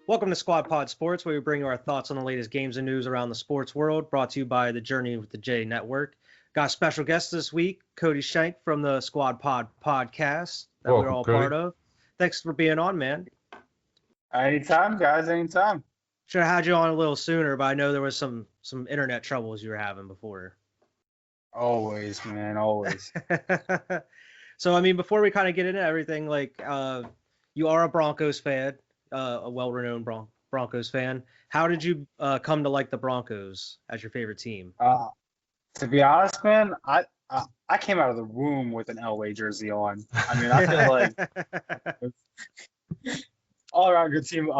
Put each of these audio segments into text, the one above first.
Welcome to Squad Pod Sports, where we bring you our thoughts on the latest games and news around the sports world, brought to you by the Journey with the J Network. Got a special guest this week, Cody Shenk from the Squad Pod podcast that we're Welcome, all Cody. part of. Thanks for being on, man. Anytime, guys, anytime. Should have had you on a little sooner, but I know there was some internet troubles you were having before. Always, man, always. So, I mean, before we kind of get into everything, you are a Broncos fan, a well-renowned Broncos fan. How did you come to like the Broncos as your favorite team? To be honest, man, I came out of the womb with an Elway jersey on. I mean, I feel like all around good team.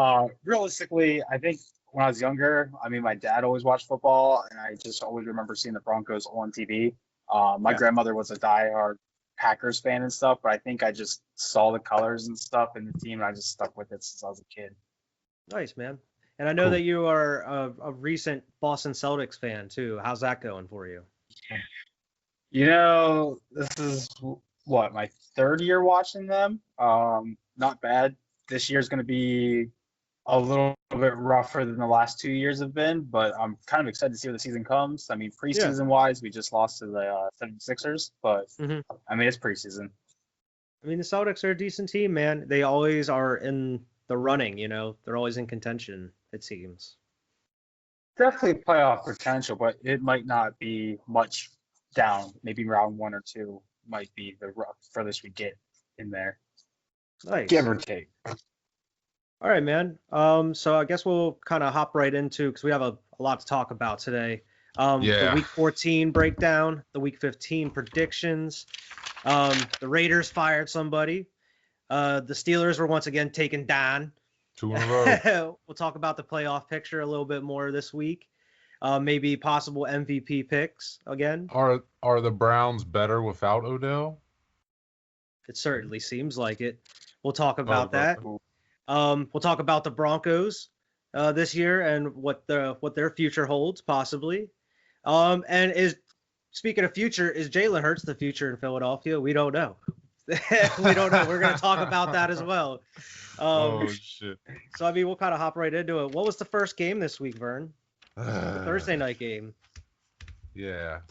Realistically, I think when I was younger, I mean, my dad always watched football, and I just always remember seeing the Broncos on TV. My grandmother was a diehard Packers fan and stuff, but I think I just saw the colors and stuff in the team, and I just stuck with it since I was a kid. Nice, man. And I know that you are a recent Boston Celtics fan too. How's that going for you? You know, this is what, my third year watching them. Not bad. This year's going to be a little bit rougher than the last 2 years have been, but I'm kind of excited to see where the season comes. I mean, preseason-wise, we just lost to the 76ers, but I mean, it's preseason. I mean, the Celtics are a decent team, man. They always are in the running, you know. They're always in contention, it seems. Definitely playoff potential, but it might not be much down. Maybe round 1 or 2 might be the furthest we get in there. Nice. Give or take. All right, man. So I guess we'll kind of hop right into, because we have a lot to talk about today. The Week 14 breakdown, the Week 15 predictions. The Raiders fired somebody. The Steelers were once again taken down. 2 in a row. We'll talk about the playoff picture a little bit more this week. Maybe possible MVP picks again. Are the Browns better without Odell? It certainly seems like it. We'll talk about that. We'll talk about the Broncos this year and what their future holds, possibly. And speaking of future, is Jalen Hurts the future in Philadelphia? We don't know. We don't know. We're going to talk about that as well. Oh, shit. So, I mean, we'll kind of hop right into it. What was the first game this week, Vern? The Thursday night game. Yeah.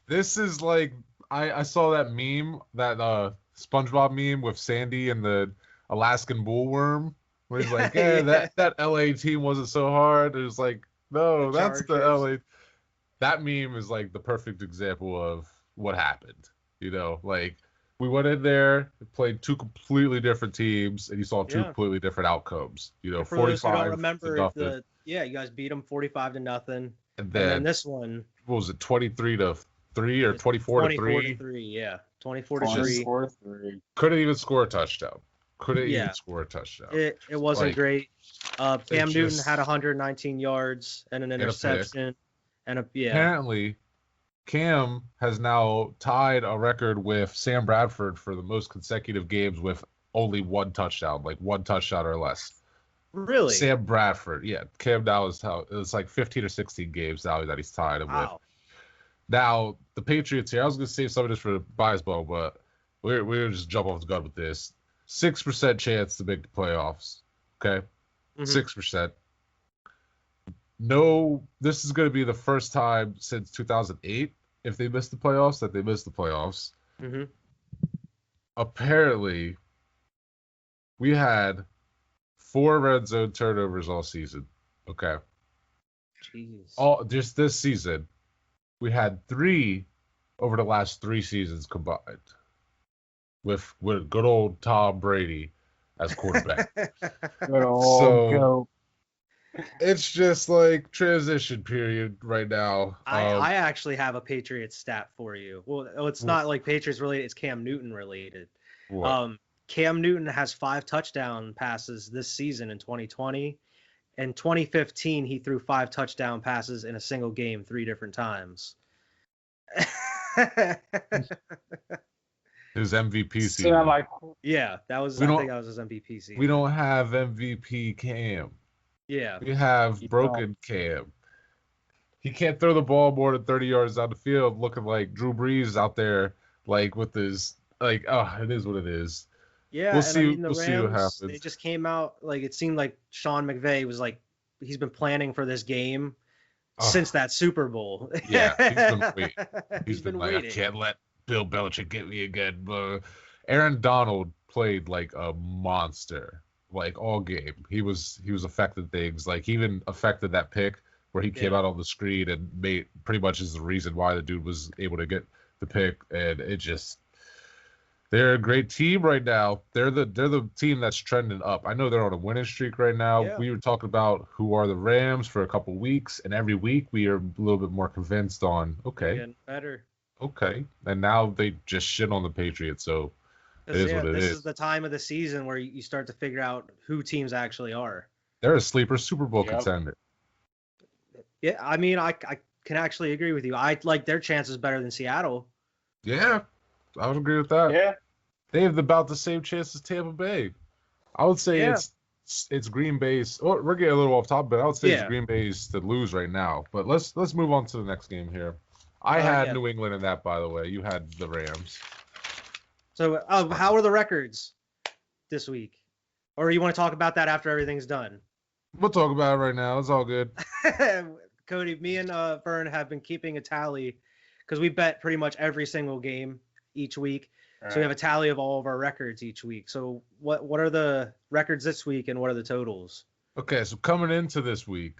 This is like, I saw that meme, that SpongeBob meme with Sandy and the Alaskan bullworm, where he's like, yeah, that LA team wasn't so hard. It was like, no, that's the LA. That meme is like the perfect example of what happened. You know, like we went in there, played 2 completely different teams, and you saw 2 completely different outcomes. You know, 45 to nothing. You guys beat them 45 to nothing. And then this one, what was it, 23 to 3 or 24 to 3? 24 to 3, yeah. 24 to 3. Couldn't even score a touchdown. It wasn't like, great. Cam Newton had 119 yards and an interception. Apparently, Cam has now tied a record with Sam Bradford for the most consecutive games with only 1 touchdown, like 1 touchdown or less. Really? Sam Bradford, yeah. Cam now it's like 15 or 16 games now that he's tied him with. Now, the Patriots here, I was going to save some of this for the bias ball, but we're going to just jump off the gun with this. 6% chance to make the playoffs, okay? 6%. No, this is going to be the first time since 2008, if they miss the playoffs, that they miss the playoffs. Apparently, we had 4 red zone turnovers all season, okay? Jeez. Just this season, we had 3 over the last 3 seasons combined, with good old Tom Brady as quarterback. Good old goat. It's just like transition period right now. I actually have a Patriots stat for you. Well, it's not like Patriots related. It's Cam Newton related. Cam Newton has 5 touchdown passes this season in 2020. In 2015, he threw 5 touchdown passes in a single game 3 different times. His MVP season. Yeah, that was his MVP season. We don't have MVP Cam. Yeah. We have broken Cam. He can't throw the ball more than 30 yards down the field looking like Drew Brees out there, like with his, like, it is what it is. Yeah, We'll and I see. mean the We'll see what Rams, they happens. just came out like it seemed like Sean McVay was like he's been planning for this game Oh, since that Super Bowl. yeah, he's been waiting. He's He's been been like, I waiting. can't let Bill Belichick get me again. Aaron Donald played like a monster, like all game. He was affected things, like he even affected that pick where he came Yeah. out on the screen and made pretty much is the reason why the dude was able to get the pick. And it just they're a great team right now. They're the team that's trending up. I know they're on a winning streak right now. Yeah. We were talking about who are the Rams for a couple weeks, and every week we are a little bit more convinced on They're okay, getting better. and now they just shit on the Patriots. So it Because is what it this is. is the time of the season where you start to figure out who teams actually are. They're a sleeper Super Bowl Yep. contender. Yeah, I mean, I can actually agree with you. I like their chances better than Seattle. Yeah, I would agree with that. Yeah. They have about the same chance as Tampa Bay. I would say Yeah. it's Green Bay's. Oh, we're getting a little off topic, but I would say it's Yeah. Green Bay's to lose right now. But let's move on to the next game here. I had Yeah. New England in that, by the way. You had the Rams. So, how are the records this week? Or you want to talk about that after everything's done? We'll talk about it right now. It's all good. Cody, me and Vern have been keeping a tally because we bet pretty much every single game each week. So we have a tally of all of our records each week. So what are the records this week and what are the totals? Okay, so coming into this week,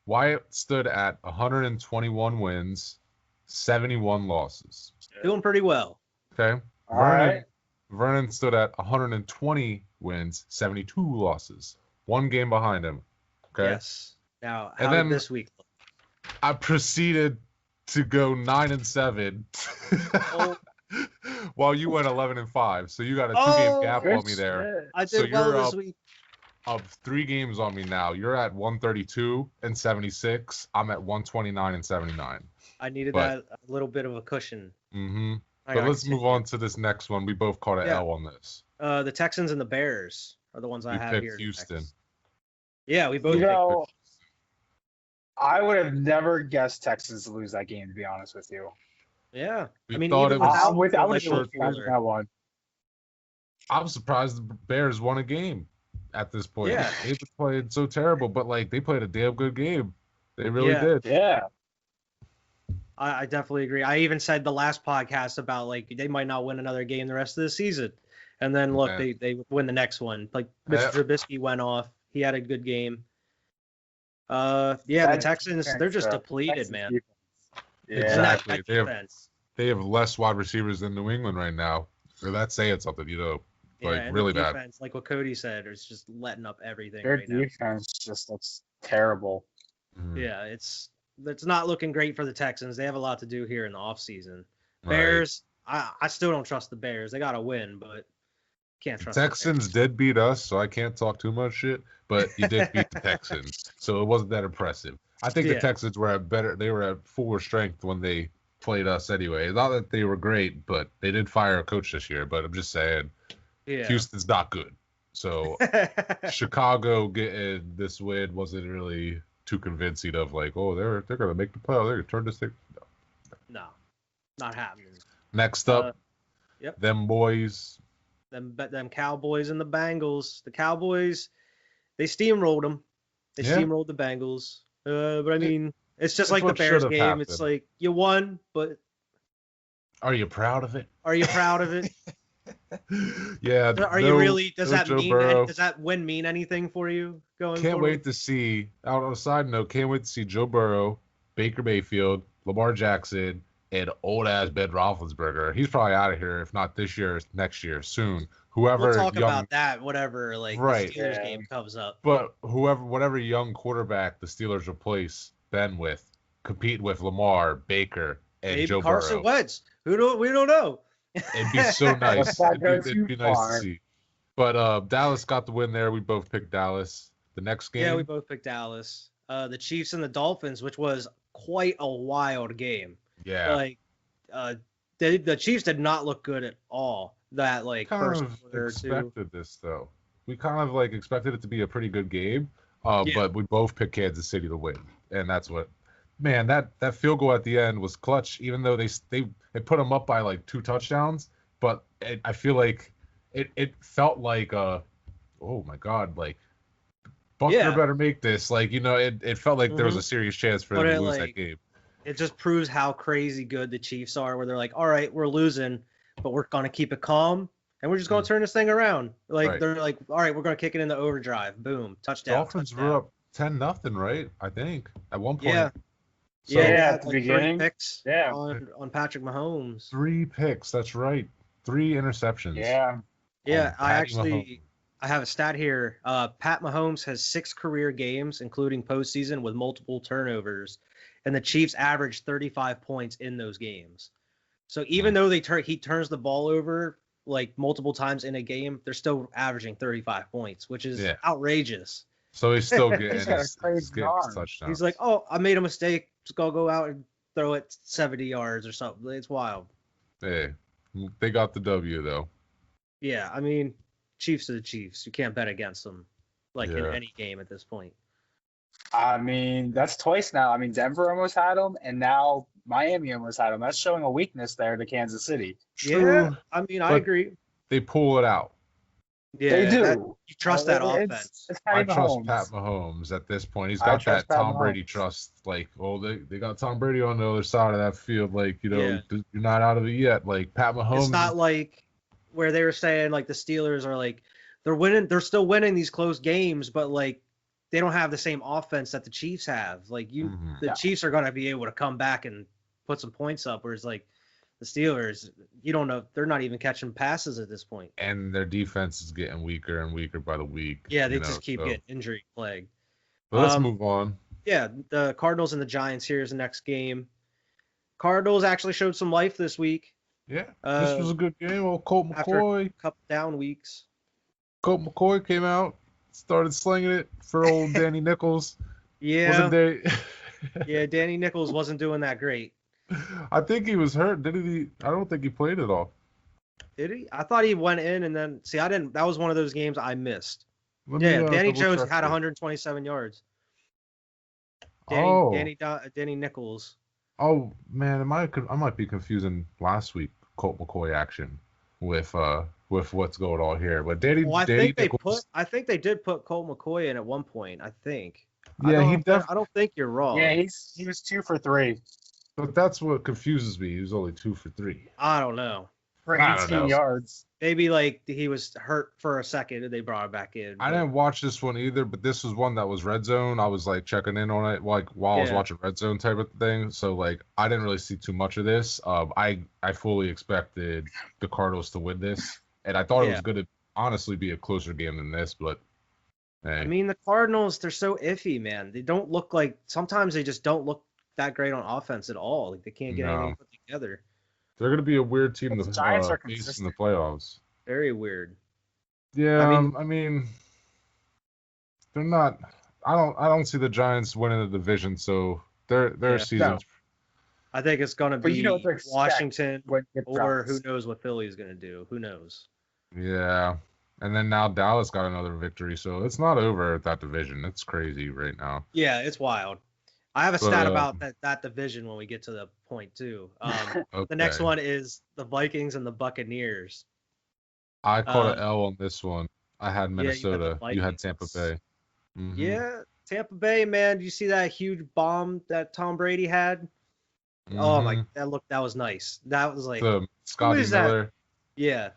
Wyatt stood at 121 wins, 71 losses. Doing pretty well. Okay. All right. Vernon stood at 120 wins, 72 losses. One game behind him. Okay. Yes. Now, And how then- did this week look? I proceeded to go 9-7. Oh. While you went 11-5. So you got a 2-game gap Good on me there. shit. I So did well you're this up week. Of 3 games on me now. You're at 132 and 76. I'm at 129 and 79. I needed but- that a little bit of a cushion. Mm-hmm. I But gotta let's move continue. on to this next one. We both caught an Yeah. L on this. The Texans and the Bears are the ones I We have picked here. Houston. next. Yeah, we both You picked. know, I would have never guessed Texans to lose that game, to be honest with you. Yeah. We I mean, thought even it was- without I'm with like, you with that one. I'm surprised the Bears won a game at this point. Yeah. They've been playing so terrible, but like they played a damn good game. They really Yeah. did. Yeah. I definitely agree. I even said the last podcast about like they might not win another game the rest of the season, and then look, Yeah. they win the next one. Like Mr. Trubisky went off. He had a good game. Yeah, the That Texans, defense, they're just though. depleted, Texans man. defense. Yeah. And Exactly. that They have- defense. They have less wide receivers than New England right now. So that's saying something, like and really the bad. defense, like what Cody said, is just letting up everything Their right now. defense just looks terrible. Mhm. Yeah, it's not looking great for the Texans. They have a lot to do here in the offseason. Right. Bears, I still don't trust the Bears. They got to win, but can't The trust the Texans Bears. did beat us, so I can't talk too much shit. But you did beat the Texans, so it wasn't that impressive. I think the Yeah. Texans were they were at fuller strength when they played us anyway. Not that they were great, but they did fire a coach this year. But I'm just saying, Yeah. Houston's not good. So Chicago getting this win wasn't really too convincing of like, oh, they're gonna make the playoffs. They're gonna turn this thing. No, not happening. Next up, yep. them boys. Them Cowboys and the Bengals. The Cowboys, they steamrolled them. They Yeah. steamrolled the Bengals. But I mean, it's just That's like the what Bears should've game. It's happened. like you won, but Are you proud of it? are you proud of it? Yeah. Are you really? Does no that Joe mean? Burrow. Does that win mean anything for you going Can't forward? wait to see. Out on a side note, can't wait to see Joe Burrow, Baker Mayfield, Lamar Jackson, and old ass Ben Roethlisberger. He's probably out of here, if not this year, next year, soon. Whoever We'll talk young, about that. Whatever, like Right. the Steelers Yeah. game comes up. but whatever young quarterback the Steelers replace Ben with, compete with Lamar, Baker, and Maybe Joe Carson Burrow. Wentz. We don't know. It'd be so nice. Let's not go It'd be too nice far. to see. But Dallas got the win there. We both picked Dallas. The next game. Yeah, we both picked Dallas. The Chiefs and the Dolphins, which was quite a wild game. Yeah. Like, the Chiefs did not look good at all. That like kind first of quarter or two. expected this though. We kind of like expected it to be a pretty good game, Yeah. but we both picked Kansas City to win, and that's what. Man, that field goal at the end was clutch. Even though they put them up by like 2 touchdowns, but I feel like it felt like oh my God, like Buckner Yeah. better make this. Like, it felt like there was a serious chance for But them to lose that game. It just proves how crazy good the Chiefs are, where they're like, all right, we're losing, but we're gonna keep it calm and we're just gonna turn this thing around. Like they're like, all right, we're gonna kick it into overdrive. Boom, touchdown. Dolphins were up 10-0, right? I think at one point. Yeah. So, at the beginning. 3 picks on Patrick Mahomes. 3 picks. That's right. 3 interceptions. Yeah. I have a stat here. Pat Mahomes has 6 career games, including postseason, with multiple turnovers, and the Chiefs averaged 35 points in those games. So even though he turns the ball over like multiple times in a game, they're still averaging 35 points, which is outrageous. So he's still getting his touchdowns. He's like, oh, I made a mistake. Just go out and throw it 70 yards or something. It's wild. Hey, they got the W though. Yeah, I mean, Chiefs are the Chiefs. You can't bet against them, in any game at this point. I mean, that's twice now. I mean, Denver almost had them, and now Miami almost had them. That's showing a weakness there to Kansas City. True, yeah, I mean, I agree. They pull it out. Yeah, they do. You trust that offense. I trust Pat Mahomes at this point. He's got that Tom Brady trust. Like, they got Tom Brady on the other side of that field. Like, you're not out of it yet. Like, Pat Mahomes. It's not like where they were saying like the Steelers are like they're winning. They're still winning these close games, but like they don't have the same offense that the Chiefs have. Like the Chiefs are going to be able to come back and put some points up. Whereas like the Steelers, you don't know, they're not even catching passes at this point. And their defense is getting weaker and weaker by the week. Yeah, they just keep getting injury plagued. But let's move on. Yeah, the Cardinals and the Giants here is the next game. Cardinals actually showed some life this week. Yeah, this was a good game. Well, Colt McCoy. After a couple down weeks. Colt McCoy came out, started slinging it for old Danny Nichols. Yeah. Wasn't they? Yeah, Danny Nichols wasn't doing that great. I think he was hurt. Didn't he? I don't think he played at all. Did he? I thought he went in and then I didn't. That was one of those games I missed. Danny Jones had 127 yards. Danny Nichols. Oh man, I might be confusing last week Colt McCoy action with what's going on here. But I think they did put Colt McCoy in at one point. I think. Yeah, I don't think you're wrong. Yeah, he was 2 for 3. But that's what confuses me. He was only 2 for 3. I don't know. For 18 yards. Maybe like he was hurt for a second and they brought him back in. I didn't watch this one either, but this was one that was red zone. I was like checking in on it like while I was watching red zone type of thing. So like I didn't really see too much of this. I fully expected the Cardinals to win this, and I thought it was going to honestly be a closer game than this. But hey. I mean, the Cardinals, they're so iffy, man. They don't look like sometimes they just don't look that great on offense at all. Like they can't get anything put together. They're going to be a weird team to face in the playoffs. Very weird. Yeah, I mean, they're not. I don't see the Giants winning the division, so their season. I think it's going to be Washington, or who knows what Philly's going to do. Who knows? Yeah, and then now Dallas got another victory, so it's not over at that division. It's crazy right now. Yeah, it's wild. I have a stat about that division when we get to the point too. Okay. The next one is the Vikings and the Buccaneers. I caught an L on this one. I had Minnesota. You had Tampa Bay. Mm-hmm. Yeah, Tampa Bay, man. Did you see that huge bomb that Tom Brady had? Mm-hmm. Oh my, that was nice. That was like the Scotty Miller. That? Yeah.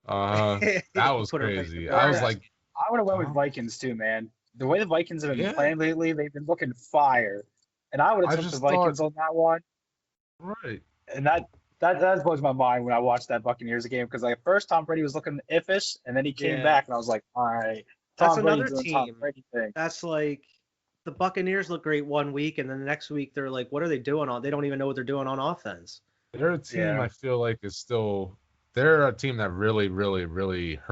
That was crazy. I was like, I would have went with Vikings too, man. The way the Vikings have been playing lately, they've been looking fire. And I would have took the Vikings on that one. Right. And that blows my mind when I watched that Buccaneers game because like at first Tom Brady was looking iffish, and then he came back, and I was like, all right, that's another team. That's like the Buccaneers look great one week, and then the next week they're like, what are they doing on? They don't even know what they're doing on offense. They're a team I feel like is still. They're a team that really, really, really got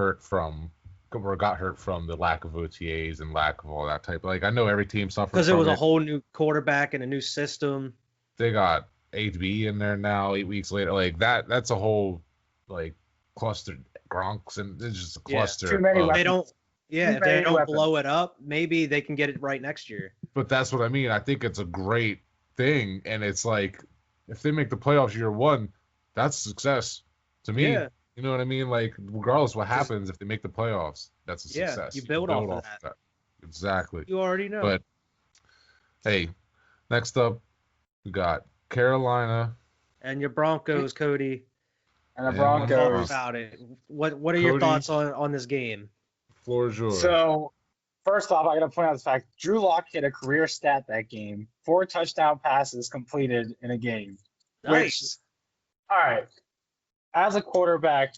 hurt from the lack of OTAs and lack of all that type. Like I know every team suffered because it was a whole new quarterback and a new system. They got HB in there now 8 weeks later. Like that's a whole like clustered Gronks, and it's just a cluster. Too many weapons. If they don't blow it up, maybe they can get it right next year. But that's what I mean. I think it's a great thing, and it's like if they make the playoffs year one, that's success to me. You know what I mean? Like, regardless what happens, if they make the playoffs, that's a Yeah, success. you build off of that. Exactly. You already know. But hey, next up, we got Carolina. And your Broncos, Cody. And the And Talk Broncos. about it. What are your Cody. thoughts on this game? Floor is yours. So, first off, I got to point out the fact Drew Lock hit a career stat that game: 4 touchdown passes completed in a game. Nice. Which, all right, as a quarterback,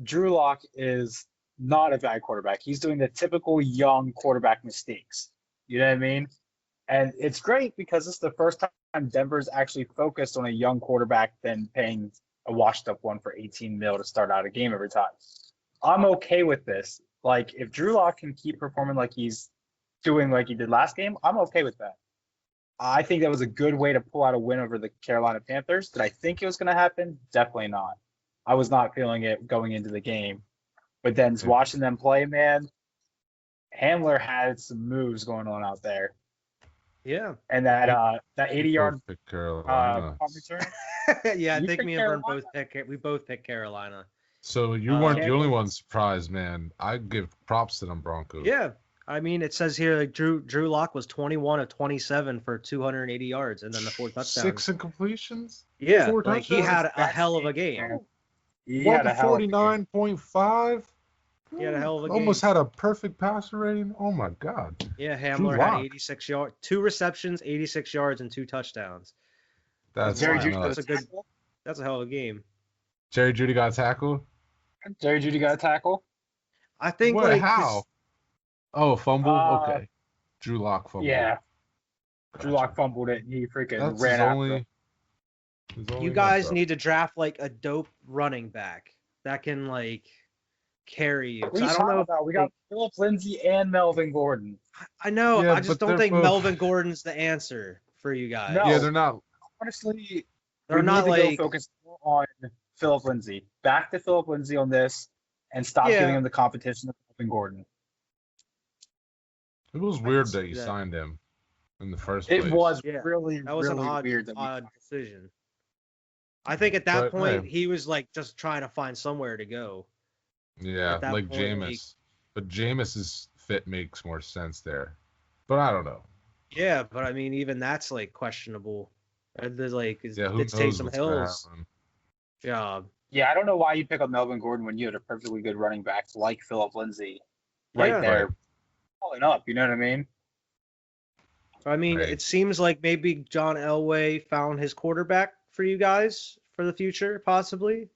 Drew Lock is not a bad quarterback. He's doing the typical young quarterback mistakes. You know what I mean? And it's great because it's the first time Denver's actually focused on a young quarterback than paying a washed up one for 18 mil to start out a game every time. I'm okay with this. Like, if Drew Lock can keep performing like he's doing like he did last game, I'm okay with that. I think that was a good way to pull out a win over the Carolina Panthers. Did I think it was going to happen? Definitely not. I was not feeling it going into the game. But then watching them play, man, Hamler had some moves going on out there. Yeah. And that 80-yard Carolina. punt return. Yeah, I You think picked me and Vern Carolina? both picked Carolina. So you weren't the Can't only go- one surprised, man. I give props to them Broncos. Yeah. I mean, it says here like Drew Lock was 21 of 27 for 280 yards and then the 4 touchdowns. 6 incompletions. Yeah, 4 like he touchdowns? had a hell of a game. He What had the a hell of a game. 49.5? He had a hell of a game. Almost had a perfect passer rating. Oh my god. Yeah, Drew Hamler had Lock. 86 yards, 2 receptions, 86 yards, and 2 touchdowns. That's Jerry wild. Judy That's got a good- tackle. That's a hell of a game. Jerry Judy got tackled. Jerry Judy got a tackle. I think What? like How? Oh, fumble. Okay. Drew Lock fumble. Yeah, Gotcha. Drew Lock fumbled it. And he freaking That's ran his after only. him. his only you guys mess up. need to draft like a dope running back that can like carry you. 'Cause What are you I don't talking know. about? We got Philip Lindsay and Melvin Gordon. I know. Yeah, I just but don't they're think both- Melvin Gordon's the answer for you guys. No. Yeah, they're not. Honestly, They're we not need to like go focus more on Philip Lindsay. Back to Philip Lindsay on this, and stop Yeah. giving him the competition of Melvin Gordon. It was weird see that you that. signed him in the first place. It was Yeah, really, that was really an odd, weird. That we odd decision. I think at that But, point hey. he was like just trying to find somewhere to go. Yeah, at that like point, Jameis. But Jameis's fit makes more sense there. But I don't know. Yeah, but I mean even that's like questionable. There's like Yeah, who it's knows Taysom what's gonna Hill's happen. job. Yeah, I don't know why you pick up Melvin Gordon when you had a perfectly good running back like Philip Lindsay right Yeah. there, Right. pulling up. You know what I mean? I mean, Right. it seems like maybe John Elway found his quarterback for you guys for the future, possibly.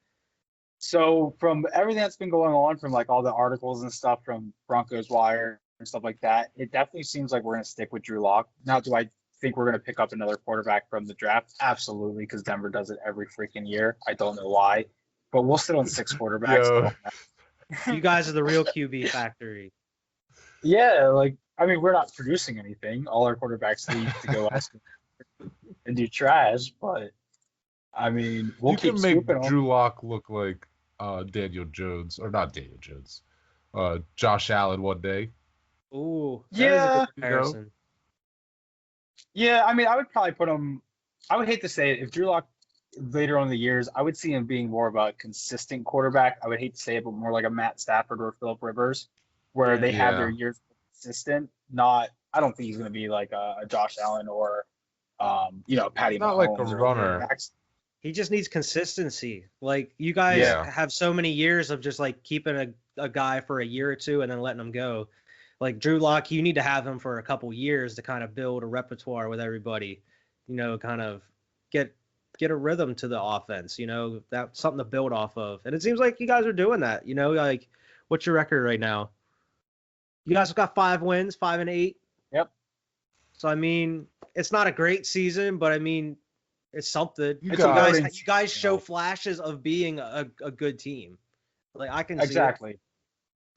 So from everything that's been going on, from like all the articles and stuff from Broncos Wire and stuff like that, it definitely seems like we're going to stick with Drew Lock. Now, do I think we're going to pick up another quarterback from the draft? Absolutely, because Denver does it every freaking year. I don't know why, but we'll sit on 6 quarterbacks. Yo. You guys are the real QB factory. Yeah, like, I mean, we're not producing anything. All our quarterbacks leave to go ask and do trash, but I mean, we'll You keep can make scooping them. Drew Lock look like Daniel Jones, or not Daniel Jones, Josh Allen one day. Ooh, that is Yeah. a good You know? comparison. Yeah, I mean, I would probably put him. I would hate to say it. If Drew Lock later on in the years, I would see him being more of a consistent quarterback. I would hate to say it, but more like a Matt Stafford or Philip Rivers, where they have their Yeah. years consistent. Not, I don't think he's going to be like a Josh Allen or, Patty Not like a Mahomes or runner. quarterbacks. He just needs consistency. Like you guys Yeah. have so many years of just like keeping a guy for a year or two and then letting him go. Like Drew Lock, you need to have him for a couple years to kind of build a repertoire with everybody. Kind of get a rhythm to the offense. That's something to build off of. And it seems like you guys are doing that. Like what's your record right now? You guys have got 5 wins, 5-8. Yep. So I mean, it's not a great season, but I mean, it's something. You You got- guys show flashes of being a good team. Like I can see it. Exactly.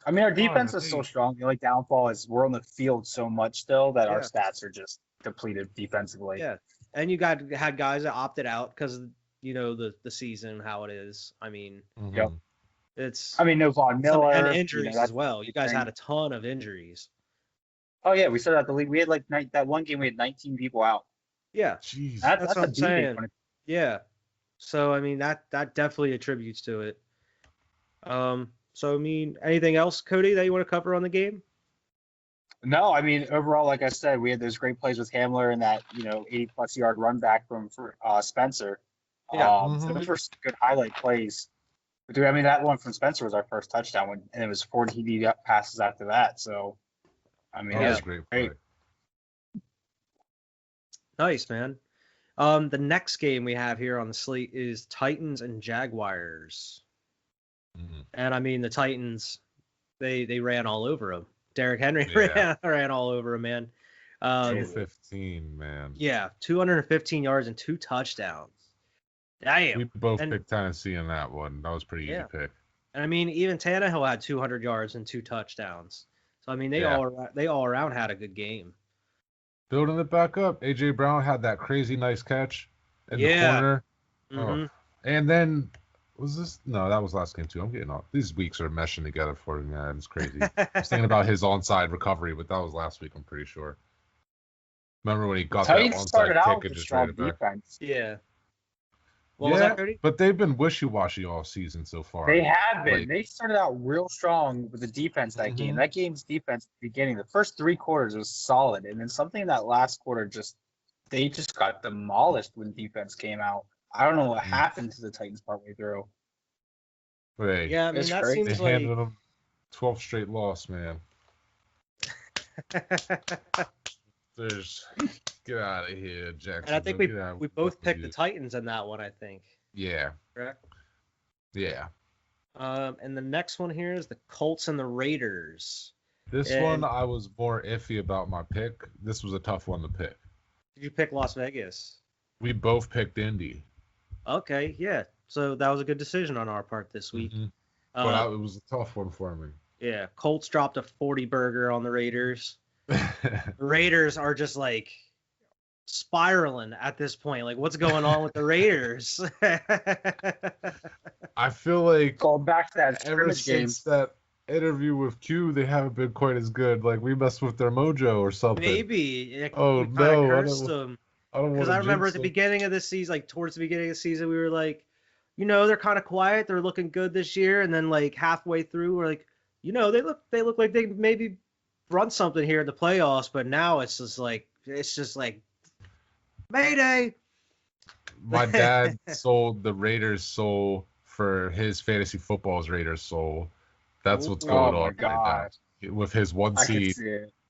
I mean, our defense is so Honestly. strong. The only downfall is we're on the field so much still that our Yeah. stats are just depleted defensively. Yeah. And you had guys that opted out because the season how it is. I mean, Mhm. Yep. it's I mean, no Von Miller and injuries that's as well. You guys thing. had a ton of injuries. Oh yeah, we started out the league. We had like that one game. We had 19 people out. Yeah. Jeez. That's what a I'm B saying. game. Yeah. So I mean that definitely attributes to it. So I mean, anything else, Cody, that you want to cover on the game? No, I mean, overall, like I said, we had those great plays with Hamler and that, 80-plus yard run back from Spencer. Yeah. So those were some good highlight plays. But dude, I mean, that one from Spencer was our first touchdown, and it was 40 TD passes after that. So, I mean, That that was was a great great. play. Nice, man. The next game we have here on the slate is Titans and Jaguars. Mhm. And I mean, the Titans, they ran all over them. Derrick Henry Yeah. ran all over him, man. 215, man. Yeah, 215 yards and 2 touchdowns. Damn. We both picked Tennessee in that one. That was pretty easy pick. And I mean, even Tannehill had 200 yards and 2 touchdowns. So I mean, they all around had a good game. Building it back up, AJ Brown had that crazy nice catch in the corner. Mm-hmm. Oh. And then was this? No, that was last game too. I'm getting off. These weeks are meshing together for me, man. It's crazy. I was thinking about his onside recovery, but that was last week. I'm pretty sure. Remember when he got that onside kick and just ran it back? Defense. Yeah. What was that, Cody? But they've been wishy-washy all season so far. They have been. They started out real strong with the defense that game. That game's defense at the beginning, the first 3 quarters was solid. And then something in that last quarter they just got demolished when defense came out. I don't know what happened to the Titans partway through. Hey, yeah, I mean, that seems they handed them 12 straight loss, man. Get out of here, Jackson. And I think we both picked the Titans in that one, I think. Yeah. Correct? Yeah. And the next one here is the Colts and the Raiders. This one I was more iffy about my pick. This was a tough one to pick. Did you pick Las Vegas? We both picked Indy. Okay, yeah. So that was a good decision on our part this week. But it was a tough one for me. Yeah, Colts dropped a 40 burger on the Raiders. The Raiders are just like spiraling at this point. Like, what's going on with the Raiders? I feel like going back to that ever since that interview with Q, they haven't been quite as good. Like, we messed with their mojo or something. Maybe. Oh, we no. Cursed them. Because I remember at the beginning of the season, like towards the beginning of the season, we were like, they're kind of quiet. They're looking good this year. And then like halfway through, we're like, they look like they maybe run something here in the playoffs. But now it's just like Mayday. My dad sold the Raiders soul for his fantasy football's Raiders soul. That's what's going on right now. With his 1 seed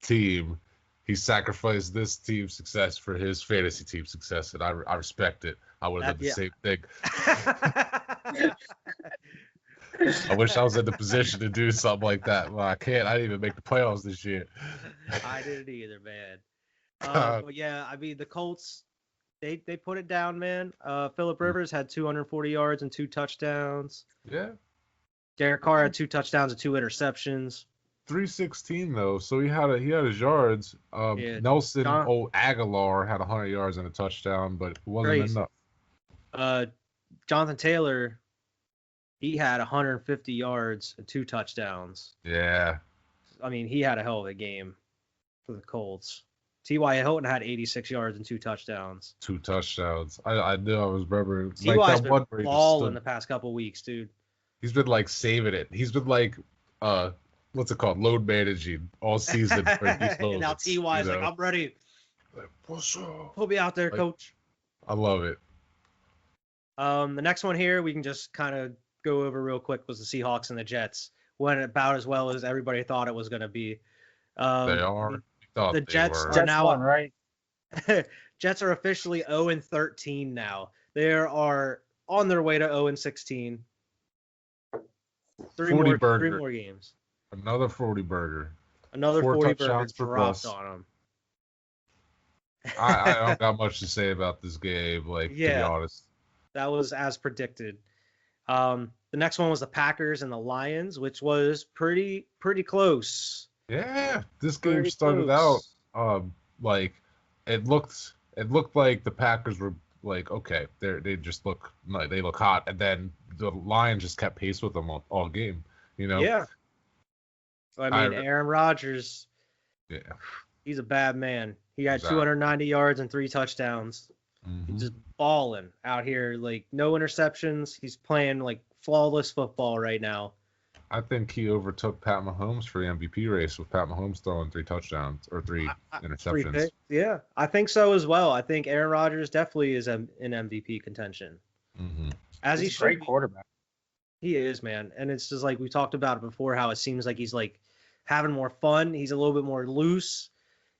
team. He sacrificed this team's success for his fantasy team's success, and I respect it. I would have done the same thing. I wish I was in the position to do something like that. Well, I can't. I didn't even make the playoffs this year. I didn't either, man. But yeah, I mean, the Colts, they put it down, man. Phillip Rivers had 240 yards and 2 touchdowns. Yeah. Derek Carr had 2 touchdowns and 2 interceptions. 316 though, so he had his yards. Nelson Aguilar had 100 yards and a touchdown, but it wasn't enough. Jonathan Taylor, he had 150 yards and 2 touchdowns. Yeah. I mean, he had a hell of a game for the Colts. T.Y. Hilton had 86 yards and 2 touchdowns. 2 touchdowns. I knew I was remembering. T.Y.'s been balling the past couple weeks, dude. He's been like saving it. He's been like what's it called? Load managing all season for these moments. Now T.Y.'s like, I'm ready. Like, what's up? Put me out there, coach. I love it. The next one here, we can just kind of go over real quick, was the Seahawks and the Jets. Went about as well as everybody thought it was going to be. They are. The Jets are now won, right? Jets are officially 0-13 now. They are on their way to 0-16. 3 more games. Another 40 burger. Another 40 burger dropped on them. I don't got much to say about this game, to be honest. That was as predicted. The next one was the Packers and the Lions, which was pretty close. Yeah, this game started out it looked like the Packers were like, okay, they just look hot, and then the Lions just kept pace with them all game. Yeah. I mean, Aaron Rodgers. Yeah. He's a bad man. He had 290 yards and 3 touchdowns. Mm-hmm. He's just balling out here, no interceptions. He's playing flawless football right now. I think he overtook Pat Mahomes for the MVP race with Pat Mahomes throwing 3 touchdowns or 3 Three interceptions. picks. Yeah, I think so as well. I think Aaron Rodgers definitely is in MVP contention. Mm-hmm. As He's he a great should be. quarterback. He is, man. And it's just like we talked about it before, how it seems like he's like having more fun. He's a little bit more loose.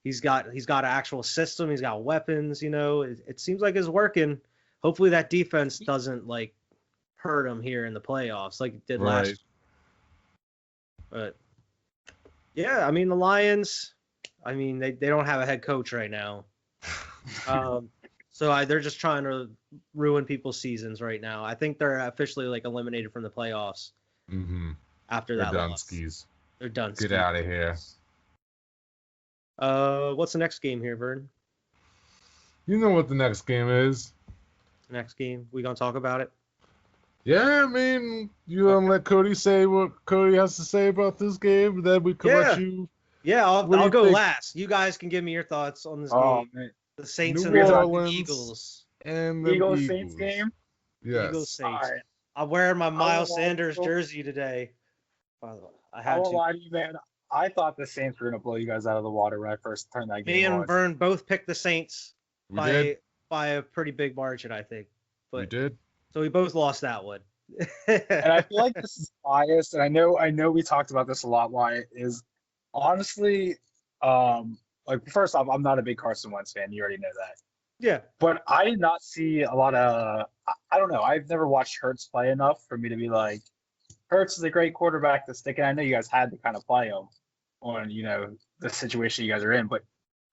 He's got an actual system. He's got weapons. It seems like it's working. Hopefully that defense doesn't like hurt him here in the playoffs like it did last year. But yeah, I mean the Lions. I mean they don't have a head coach right now. So they're just trying to ruin people's seasons right now. I think they're officially like eliminated from the playoffs. Mm-hmm. After They're that done loss. skis. They're done. Get out of here. What's the next game here, Vern? You know what the next game is. The next game. We gonna talk about it? Yeah, I mean, you want to let Cody say what Cody has to say about this game, then we can let you. Yeah, I'll go think? last. You guys can give me your thoughts on this game. Man. The Saints New and the Orleans Eagles. And the Eagles Saints game. Yes. Eagles Saints. All right. I'm wearing my Miles lie Sanders to you. jersey today. I had I won't to. lie to you, man. I thought the Saints were gonna blow you guys out of the water when I first turned that Me game and on. Vern both picked the Saints We did. by a pretty big margin, I think. We did. So we both lost that one. And I feel like this is biased, and I know we talked about this a lot. Why is honestly, like first off, I'm not a big Carson Wentz fan. You already know that. Yeah. But I did not see a lot of. I don't know. I've never watched Hurts play enough for me to be like, Hurts is a great quarterback to stick in. I know you guys had to kind of play him on the situation you guys are in, but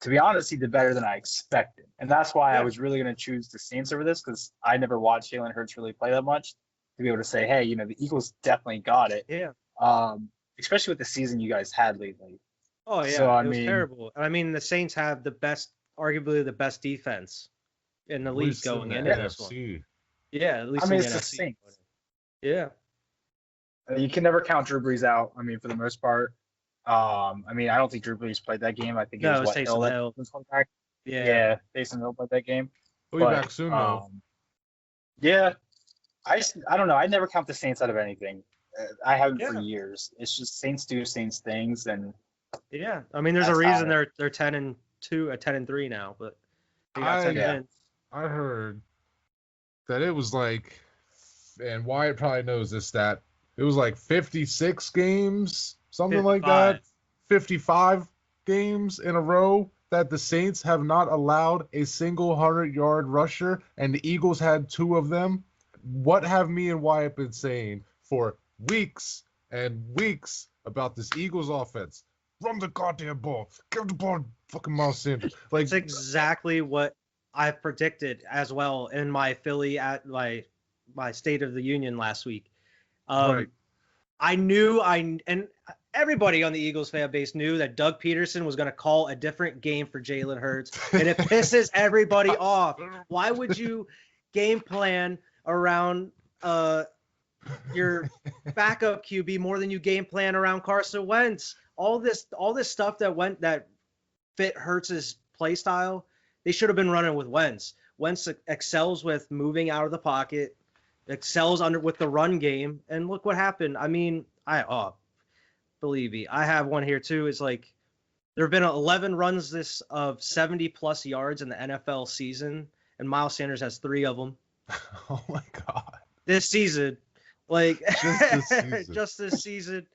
to be honest, he did better than I expected, and that's why I was really going to choose the Saints over this because I never watched Jalen Hurts really play that much to be able to say, hey, the Eagles definitely got it. Yeah. Especially with the season you guys had lately. Oh yeah, So, it was terrible. I mean, the Saints have arguably the best defense in the league going into this one. Yeah, at least I mean, in it's the the NFC. Saints. Yeah. You can never count Drew Brees out. I mean, for the most part. I mean, I don't think Drew Brees played that game. I think it was Taysom Hill. Yeah. Taysom Hill played that game. He'll be back soon though. Yeah, I don't know. I never count the Saints out of anything. I haven't for years. It's just Saints do Saints things, and yeah. I mean, there's a reason they're 10-2, 10-3 now, but they got 10 wins. I heard that it was like, and Wyatt probably knows this stat. It was like 56 games, something 55. like that. 55 games in a row that the Saints have not allowed a single 100-yard rusher, and the Eagles had 2 of them. What have me and Wyatt been saying for weeks and weeks about this Eagles offense? Run the goddamn ball. Give the ball to fucking Miles Sanders. Like, it's exactly what I predicted as well in my Philly at my State of the Union last week. Right. I knew and everybody on the Eagles fan base knew that Doug Peterson was going to call a different game for Jalen Hurts, and it pisses everybody off. Why would you game plan around your backup QB more than you game plan around Carson Wentz? All this stuff that fit Hurts's play style, they should have been running with Wentz. Wentz excels with moving out of the pocket, excels with the run game, and look what happened. I mean, believe me, I have one here too. It's like there have been 11 runs of 70+ yards in the NFL season, and Miles Sanders has 3 of them. Oh my God. This season, like just this season.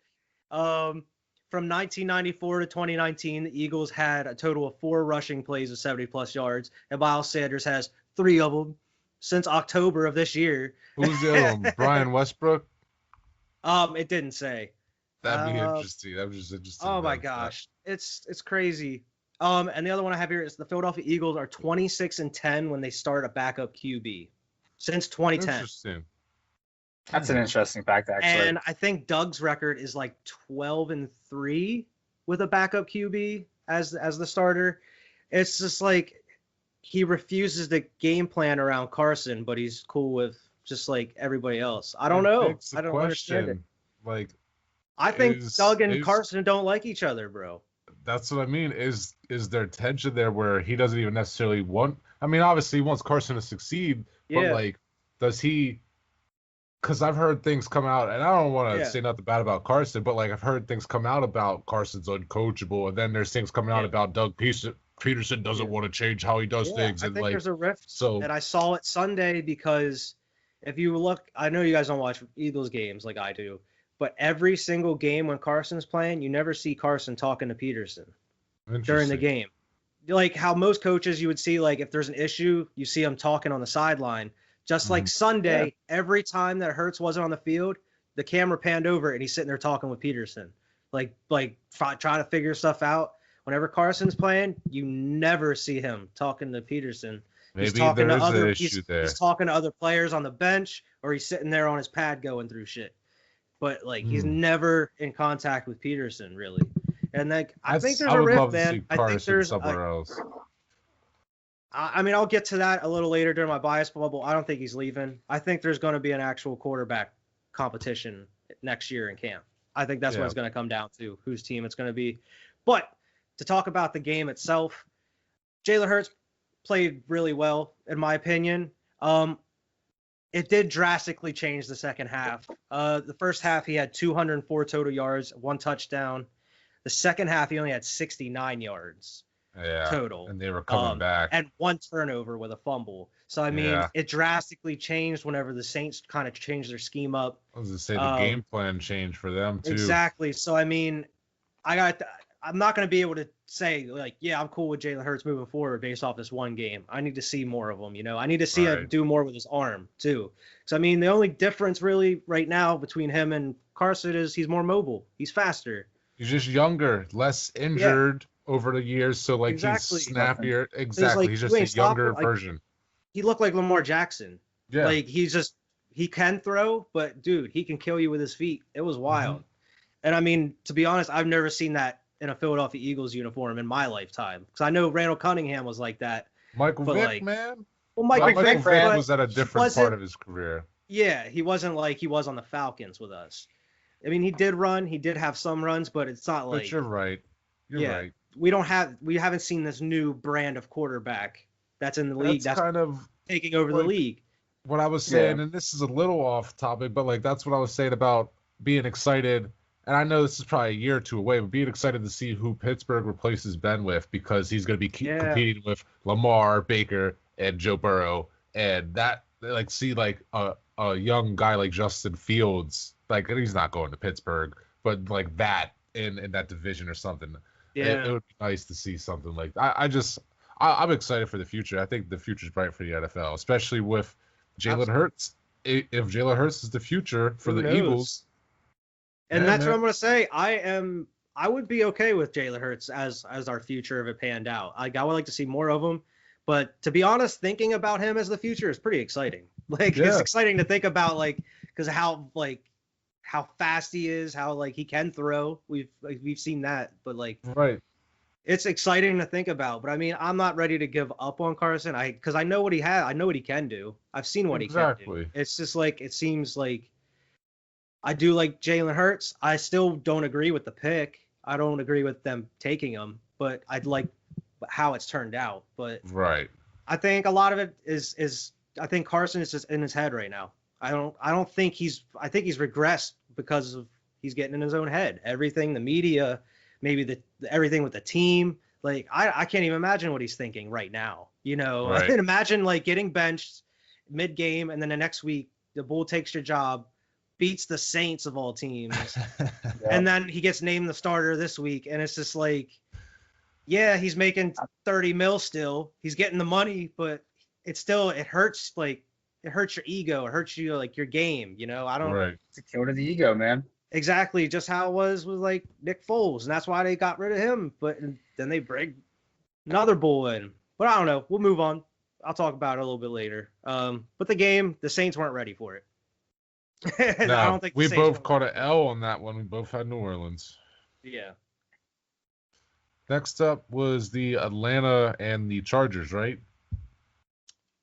From 1994 to 2019, the Eagles had a total of 4 rushing plays of 70+ yards, and Miles Sanders has 3 of them since October of this year. Who's the other one? Brian Westbrook? It didn't say. That'd be interesting. That was just interesting. Oh my gosh, it's crazy. And the other one I have here is the Philadelphia Eagles are 26-10 when they start a backup QB since 2010. Interesting. That's an interesting fact, actually. And I think Doug's record is like 12-3 with a backup QB as the starter. It's just like he refuses to game plan around Carson, but he's cool with just like everybody else. I don't know. I don't understand it. Like, I think Doug and Carson don't like each other, bro. That's what I mean. Is there tension there where he doesn't even necessarily want? I mean, obviously he wants Carson to succeed, but like, does he because I've heard things come out, and I don't want to Yeah. say nothing bad about Carson, but like I've heard things come out about Carson's uncoachable, and then there's things coming out about Doug Peterson doesn't want to change how he does things, I and think like there's a rift. so. And I saw it Sunday because if you look, I know you guys don't watch Eagles games like I do, but every single game when Carson's playing, you never see Carson talking to Peterson during the game. Like how most coaches you would see, like if there's an issue, you see him talking on the sideline. Just like Sunday, every time that Hurts wasn't on the field, the camera panned over and he's sitting there talking with Peterson, like trying to figure stuff out. Whenever Carson's playing, you never see him talking to Peterson. Maybe there is an issue there. He's talking to other players on the bench, or he's sitting there on his pad going through shit. But like he's never in contact with Peterson really. And like I think there's a rift, man. I think there's somewhere else. I mean, I'll get to that a little later during my bias bubble. I don't think he's leaving. I think there's going to be an actual quarterback competition next year in camp. I think that's what it's going to come down to, whose team it's going to be. But to talk about the game itself, Jalen Hurts played really well, in my opinion. It did drastically change the second half. The first half, he had 204 total yards, 1 touchdown. The second half, he only had 69 yards total. And they were coming back. And 1 turnover with a fumble. So, I mean, it drastically changed whenever the Saints kind of changed their scheme up. I was going to say the game plan changed for them, too. Exactly. So, I mean, I'm not going to be able to say, like, yeah, I'm cool with Jalen Hurts moving forward based off this one game. I need to see more of him, you know. I need to see him do more with his arm, too. So, I mean, the only difference really right now between him and Carson is he's more mobile. He's faster. He's just younger, less injured over the years, so like he's snappier. Exactly, he's just a younger version. He looked like Lamar Jackson. Yeah, like he can throw, but dude, he can kill you with his feet. It was wild. And I mean, to be honest, I've never seen that in a Philadelphia Eagles uniform in my lifetime. Because I know Randall Cunningham was like that. Michael Vick, man. Well, Michael Vick was at a different part of his career. Yeah, he wasn't like he was on the Falcons with us. I mean, he did run. He did have some runs, but it's not like. But you're right. You're right. We haven't seen this new brand of quarterback that's in the league. That's kind of taking over the league. What I was saying, and this is a little off topic, but like that's what I was saying about being excited. And I know this is probably a year or two away, but being excited to see who Pittsburgh replaces Ben with, because he's going to be competing with Lamar, Baker, and Joe Burrow, and that like see like a young guy like Justin Fields. Like, he's not going to Pittsburgh, but like that in that division or something. Yeah, it would be nice to see something like that. I'm excited for the future. I think the future's bright for the NFL, especially with Jalen Hurts. If Jalen Hurts is the future for the Eagles, and that's what I'm gonna say. I would be okay with Jalen Hurts as our future if it panned out. I would like to see more of him, but to be honest, thinking about him as the future is pretty exciting. Like it's exciting to think about, like, because how fast he is, how like he can throw. We've seen that, but like it's exciting to think about. But I mean, I'm not ready to give up on Carson. Because I know what he had. I know what he can do. I've seen what he can do. It's just like it seems like I do like Jalen Hurts. I still don't agree with the pick. I don't agree with them taking him, but I'd like how it's turned out. But I think a lot of it is I think Carson is just in his head right now. I think he's regressed because of he's getting in his own head. Everything, the media, maybe everything with the team. Like I can't even imagine what he's thinking right now. You know, I can imagine like getting benched mid-game, and then the next week the Bull takes your job, beats the Saints of all teams, and then he gets named the starter this week, and it's just like, yeah, he's making $30 million still. He's getting the money, but it hurts. Like, it hurts your ego. It hurts you, like, your game, you know? I don't. It's a kill to the ego, man. Exactly, just how it was with, like, Nick Foles, and that's why they got rid of him. But then they bring another Bull in. But I don't know. We'll move on. I'll talk about it a little bit later. But the game, the Saints weren't ready for it. No, I don't think we both caught an L on that one. We both had New Orleans. Yeah. Next up was the Atlanta and the Chargers, right?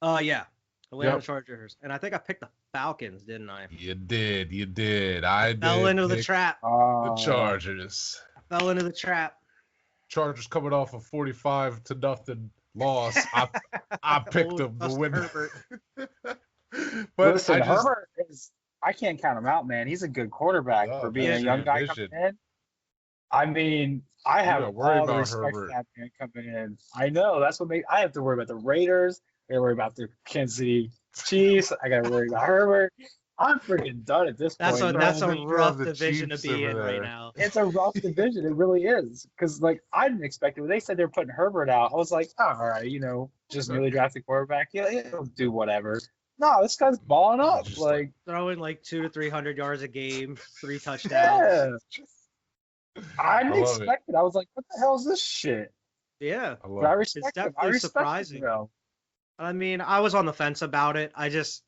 Yeah. Atlanta Chargers. And I think I picked the Falcons, didn't I? You did. I fell into the trap. The Chargers. I fell into the trap. Chargers coming off a 45-0 loss. I picked them to win. But listen, Herbert I can't count him out, man. He's a good quarterback No, for being that's a your young guy coming division. in. I mean, I You have gotta worry all the about respect for Herbert. that man coming in. I know that's what makes. I have to worry about the Raiders. I gotta worry about the Kansas City Chiefs. I gotta worry about Herbert. I'm freaking done at this That's point. a You know, that's No, a but you have rough the division to Chiefs be over in right there. now. it's a rough division. It really is. Because like I didn't expect it when they said they were putting Herbert out. I was like, oh, all right, you know, just newly drafted quarterback. Yeah, he'll do whatever. No, this guy's balling up. Just Like, Throwing like 200 to 300 yards a game, 3 touchdowns. yeah, I I didn't love it. expect it. I was like, what the hell is this shit? Yeah, I But I love it. it's respect him. I definitely respect him surprising. though. I mean, I was on the fence about it. I just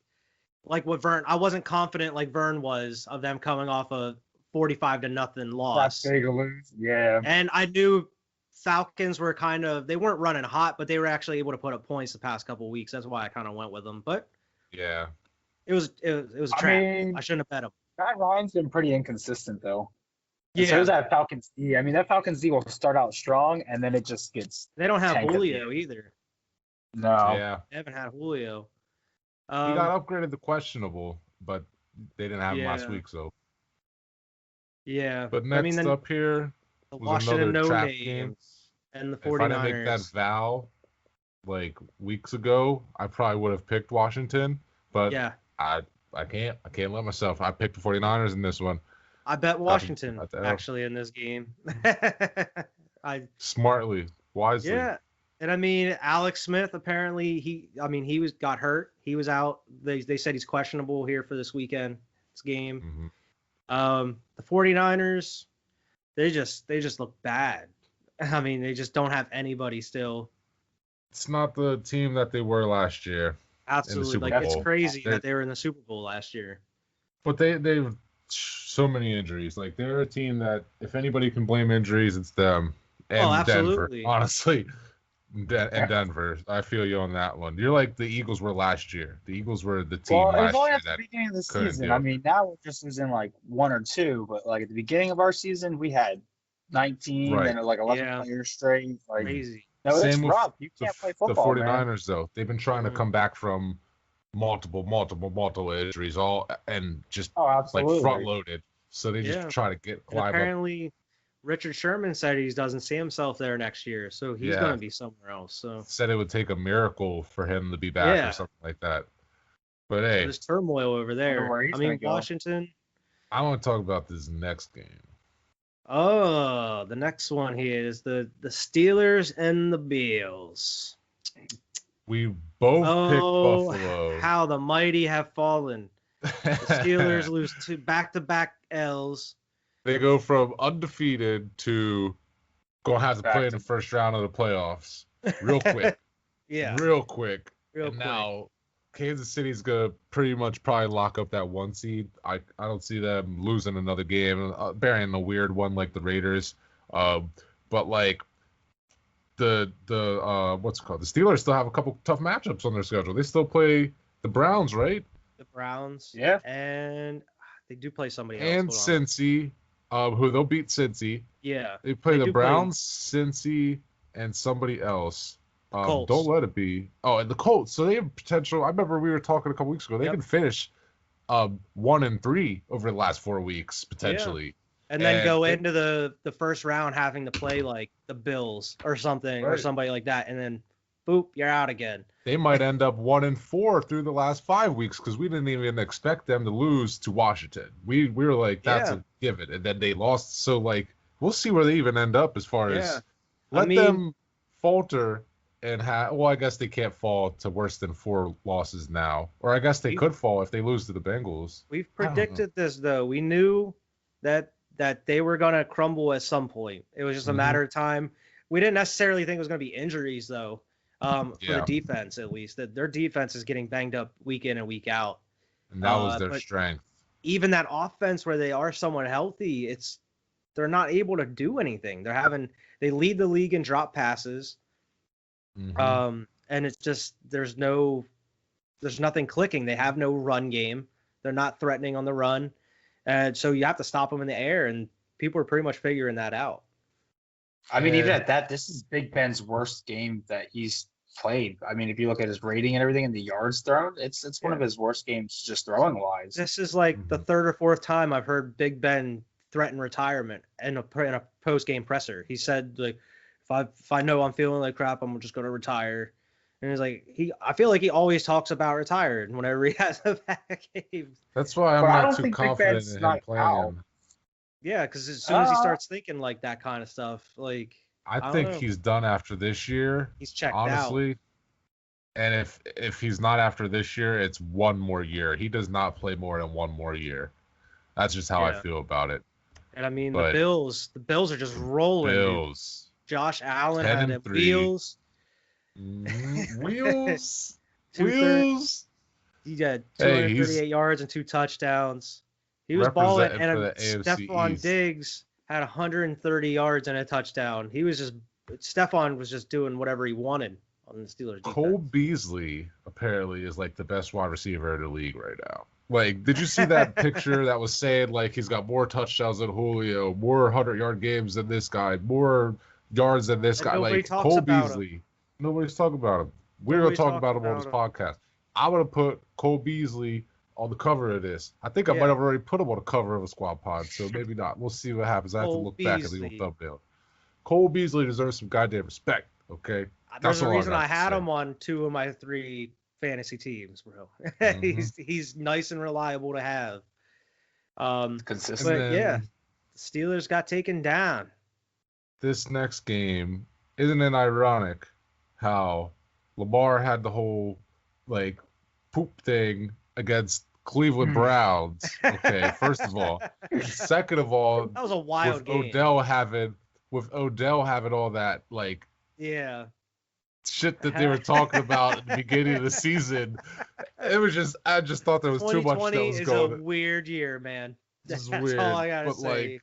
like what Vern. I wasn't confident like Vern was of them coming off a 45-0 That loss, big a lose. Yeah. and I knew Falcons were they weren't running hot, but they were actually able to put up points the past couple of weeks. That's why I kind of went with them. But Yeah. it was a I trap. mean, I shouldn't have bet them. Matt Ryan's been pretty inconsistent though. And so Yeah, is that Falcons D. I mean, that Falcons D will start out strong and then it just gets they don't have tank at the Julio end. either. No. Yeah. They haven't had Julio. He got upgraded to questionable, but they didn't have him last Yeah. week, so. Yeah. But I mean, next then up here the was Washington another No trap game. Names and the If I didn't make that 49ers. vow like weeks ago, I probably would have picked Washington, but Yeah. I can't let myself. I picked the 49ers in this one. I bet Washington Got the L. actually in this game. Smartly, wisely. Yeah. And I mean, Alex Smith apparently he got hurt. He was out. They said he's questionable here for this weekend's game. Mm-hmm. The 49ers, they just look bad. I mean, they just don't have anybody still. It's not the team that they were last year. Absolutely. Super Like it's Bowl. crazy that they were in the Super Bowl last year. But they've so many injuries. Like they're a team that if anybody can blame injuries, it's them and Denver. Absolutely. Honestly, and Denver. I feel you on that one. You're like the Eagles were last year. The Eagles were the team Well, it was last only year at the that beginning of the couldn't season. do I it. mean, now we're just losing like one or two, but like at the beginning of our season, we had 19 Right. and like 11 Yeah. players straight. Like, Crazy. no, it's Same with rough. You can't play football, the man. 49ers though. They've been trying to Mhm. come back from multiple injuries, all and just Oh, like absolutely. front loaded. So they just Yeah. try to get And climb up. apparently, Richard Sherman said he doesn't see himself there next year, so he's Yeah. going to be somewhere else. So Said it would take a miracle for him to be back Yeah. or something like that. But hey, there's turmoil over there. where he's I mean, gonna go. Washington. I want to talk about this next game. Oh, the next one here is the Steelers and the Bills. We both picked Oh, Buffalo. how the mighty have fallen. The Steelers lose two back-to-back L's. They go from undefeated to gonna have to play in the first round of the playoffs real quick. Yeah, Real quick. real And quick. now Kansas City's gonna pretty much probably lock up that one seed. I don't see them losing another game, bearing a weird one like the Raiders. But like the what's it called? The Steelers still have a couple tough matchups on their schedule. They still play the Browns, right? The Browns. Yeah. And they do play somebody else. And Hold on. Cincy, who they'll beat Cincy. Yeah. They play They the do play- Browns, Cincy, and somebody else. Colts. Don't let it be. Oh, and the Colts. So they have potential. I remember we were talking a couple weeks ago. They Yep. can finish 1-3 over the last 4 weeks potentially. And then And go they- into the first round having to play like the Bills or something or Right. somebody like that, and then boop, you're out again. They might end up 1-4 through the last 5 weeks because we didn't even expect them to lose to Washington. We were like, that's Yeah. a given, and then they lost. So like, we'll see where they even end up as far Yeah. as I let mean- them falter and have. Well, I guess they can't fall to worse than 4 losses now, or I guess they We- could fall if they lose to the Bengals. We've I don't know. predicted this though. We knew that they were gonna crumble at some point. It was just a Mhm. matter of time. We didn't necessarily think it was gonna be injuries though. For Yeah. the defense at least, that their defense is getting banged up week in and week out. And that was their but- strength. Even that offense where they are somewhat healthy, they're not able to do anything. They lead the league in drop passes. Mhm. And it's just there's nothing clicking. They have no run game. They're not threatening on the run, and so you have to stop them in the air. And people are pretty much figuring that out. I mean, even And- at that, this is Big Ben's worst game that he's played. I mean, if you look at his rating and everything and the yards thrown, it's one of his worst games just throwing wise. This is like the third or fourth time I've heard Big Ben threaten retirement in a post game presser. He said, like, if I know I'm feeling like crap, I'm just going to retire. And he's like, I feel like he always talks about retiring whenever he has a bad game. That's why I'm not too confident in him playing. Yeah, because as soon as he starts thinking like that kind of stuff, like I think he's done after this year. He's checked honestly. out. And if he's not after this year, it's one more year. He does not play more than one more year. That's just how I feel about it. And I mean, the Bills are just rolling. Bills. Dude. Josh Allen had wheels. Wheels. Wheels. He had 238 yards and 2 touchdowns. He was balling, and Stephon Diggs had 130 yards and a touchdown. Stephon was just doing whatever he wanted on the Steelers defense. Cole Beasley apparently is like the best wide receiver in the league right now. Like, did you see that picture that was saying like he's got more touchdowns than Julio, more 100-yard games than this guy, more yards than this guy? Like Cole Beasley. Nobody's talking about him. We're going to talk about him on this podcast. I'm going to put Cole Beasley on the cover of this. I think I might have already put him on the cover of a squad pod, so maybe not. We'll see what happens. I have to look back at the old thumbnail. Cole Beasley deserves some goddamn respect, okay? There's a reason I had him on 2 of my 3 fantasy teams, bro. He's nice and reliable to have. Consistent. But the Steelers got taken down. This next game, isn't it ironic how Lamar had the whole like poop thing against Cleveland Browns? Okay, first of all. Second of all, that was a wild game. With Odell having all that like shit that they were talking about at the beginning of the season. It was just, I just thought there was too much that was going on. 2020 is a weird year, man. This is That's weird. all I gotta but say. Like,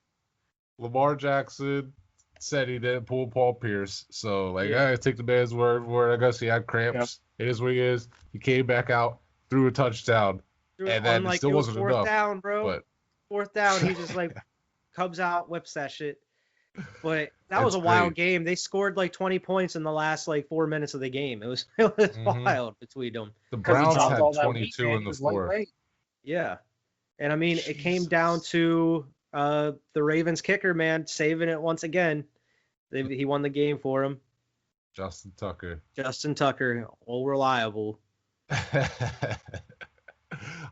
Lamar Jackson said he didn't pull Paul Pierce, so like I take the man's word for it. I guess he had cramps. It is what he is. He came back out, threw a touchdown, and then it still wasn't enough. Fourth down, bro. But fourth down, he just like comes out, whips that shit. But that was a wild game. They scored like 20 points in the last like 4 minutes of the game. It was wild between them. The Browns had 22 in the fourth. Yeah. And I mean, it came down to the Ravens kicker, man, saving it once again. He won the game for him. Justin Tucker, all reliable.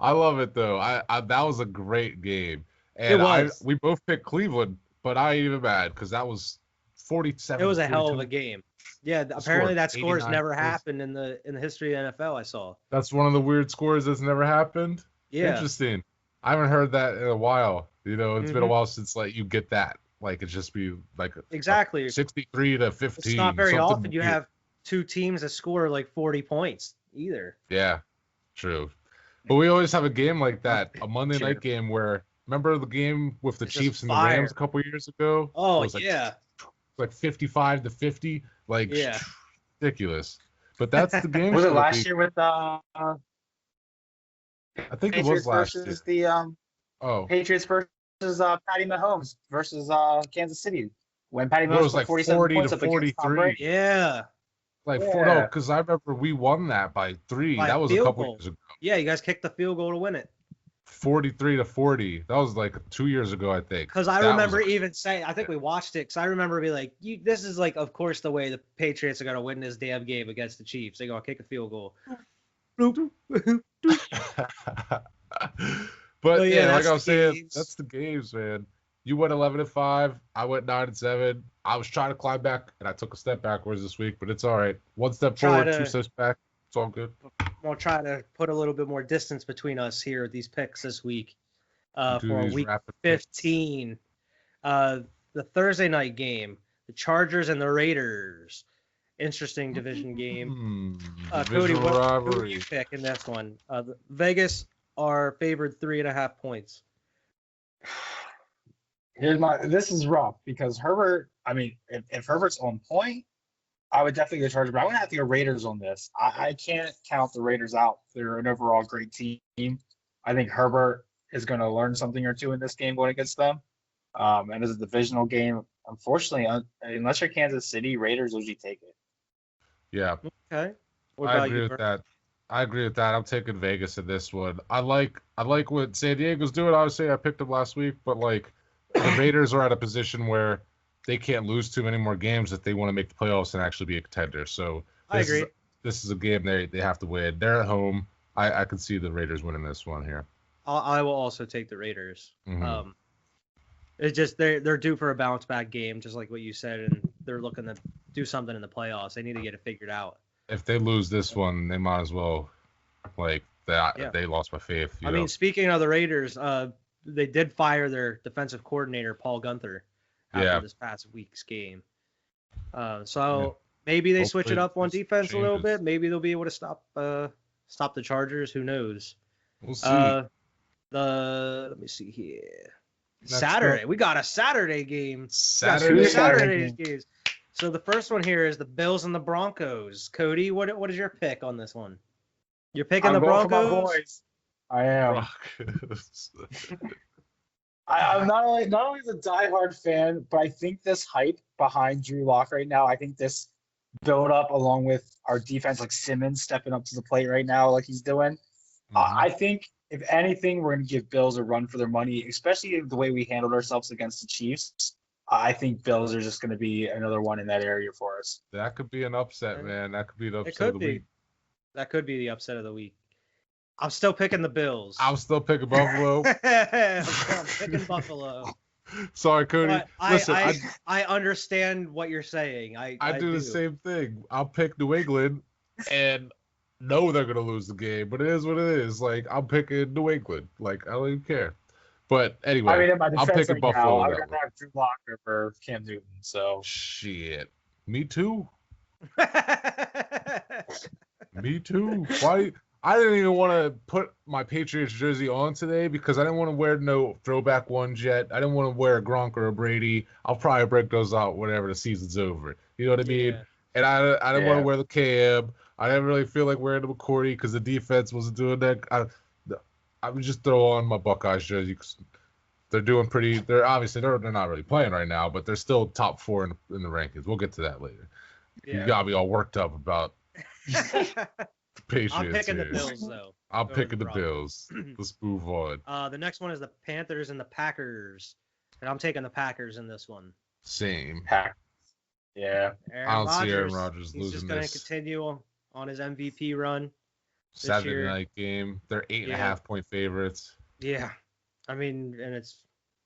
I love it though. I that was a great game. And it was. We both picked Cleveland, but I ain't even mad because that was 47. It was a 42. hell of a game. Yeah, apparently that score has never happened in the history of the NFL. I saw. That's one of the weird scores that's never happened. Yeah, interesting. I haven't heard that in a while. You know, it's been a while since like you get that. Like it just be like exactly 63 to 15. It's not very often you have 2 teams that score like 40 points either. Yeah, true. But we always have a game like that, a Monday night game where. Remember the game with the Chiefs and the Rams a couple years ago? Oh, it was like 55 to 50. Like, ridiculous. But that's the game. Was it last year with I think Patriots it was last versus year. Patriots versus Patty Mahomes versus Kansas City when Patty Mahomes was like 40 to 43. Yeah. Like no, because I remember we won that by 3. That was a couple years ago. Yeah, you guys kicked the field goal to win it. 43 to 40. That was like 2 years ago, I think. Because I remember even saying, I think we watched it. Because I remember being like, "This is like, of course, the way the Patriots are gonna win this damn game against the Chiefs. They're gonna kick a field goal." But yeah, like I was saying, that's the games, man. You went 11-5. I went 9-7. I was trying to climb back, and I took a step backwards this week, but it's all right. 1 step forward, 2 steps back. It's all good. We'll try to put a little bit more distance between us here at these picks this week for week 15. The Thursday night game, the Chargers and the Raiders. Interesting division game. Cody, who do you pick in this one? Vegas are favored 3.5 points. This is rough because Herbert. I mean, if Herbert's on point, I would definitely go Chargers, but I'm gonna have to go Raiders on this. I can't count the Raiders out. They're an overall great team. I think Herbert is going to learn something or two in this game going against them. And as a divisional game, unfortunately, unless you're Kansas City, Raiders usually take it. Yeah. Okay. What I about agree you, with Vern? that. I agree with that. I'm taking Vegas in this one. I like what San Diego's doing. Obviously, I picked them last week, but like the Raiders are at a position where they can't lose too many more games if they want to make the playoffs and actually be a contender. So I agree. this is a game they have to win. They're at home. I can see the Raiders winning this one here. I will also take the Raiders. Mhm. It's just they're due for a bounce back game, just like what you said, and they're looking to do something in the playoffs. They need to get it figured out. If they lose this one, they might as well like that. Yeah. They lost my faith. I mean, speaking of the Raiders, they did fire their defensive coordinator Paul Gunther after this past week's game. So maybe they switch it Hopefully up on this defense a little changes. bit. Maybe they'll be able to stop the Chargers. Who knows? We'll see. Let me see here. Next Saturday. up. We got a Saturday game. We got Saturday. two Saturday Saturday games. So the first one here is the Bills and the Broncos. Cody, what is your pick on this one? You're picking the going for my Broncos? boys. I am. Broncos. I'm not only the diehard fan, but I think this hype behind Drew Lock right now, I think this build up along with our defense, like Simmons stepping up to the plate right now, like he's doing. I think if anything, we're going to give Bills a run for their money, especially the way we handled ourselves against the Chiefs. I think Bills are just going to be another one in that area for us. That could be an upset, man. That could be the It upset of could the be. week. That could be the upset of the week. I'm still picking the Bills. I'm still picking Buffalo. I'm picking Buffalo. Sorry, Cody. But Listen, I understand what you're saying. I do the same thing. I'll pick New England and know they're gonna lose the game, but it is what it is. Like I'm picking New England. Like I don't even care. But anyway, I mean, in my I'm defense picking right Buffalo. now, in I'm that going to one. have Drew Lock over Cam Newton. So Shit. Me too. Me too. Why? I didn't even want to put my Patriots jersey on today because I didn't want to wear no throwback ones yet. I didn't want to wear a Gronk or a Brady. I'll probably break those out whenever the season's over. You know what I mean? Yeah. And I didn't want Yeah. to wear the KM. I didn't really feel like wearing the McCourty because the defense wasn't doing that. I would just throw on my Buckeyes jersey 'cause they're doing pretty. They're obviously they're not really playing right now, but they're still top 4 in the rankings. We'll get to that later. Yeah. You got me all worked up about the Patriots. I'm picking the here. Bills though. I'm over picking the Broncos. Bills. Let's move on. The next one is the Panthers and the Packers, and I'm taking the Packers in this one. Same. Pack. Yeah. Aaron I don't see Aaron Rodgers, Rodgers he's just losing going to this. continue on his MVP run. Saturday year. night game. They're 8.5 Yeah. point favorites. Yeah, I mean, and it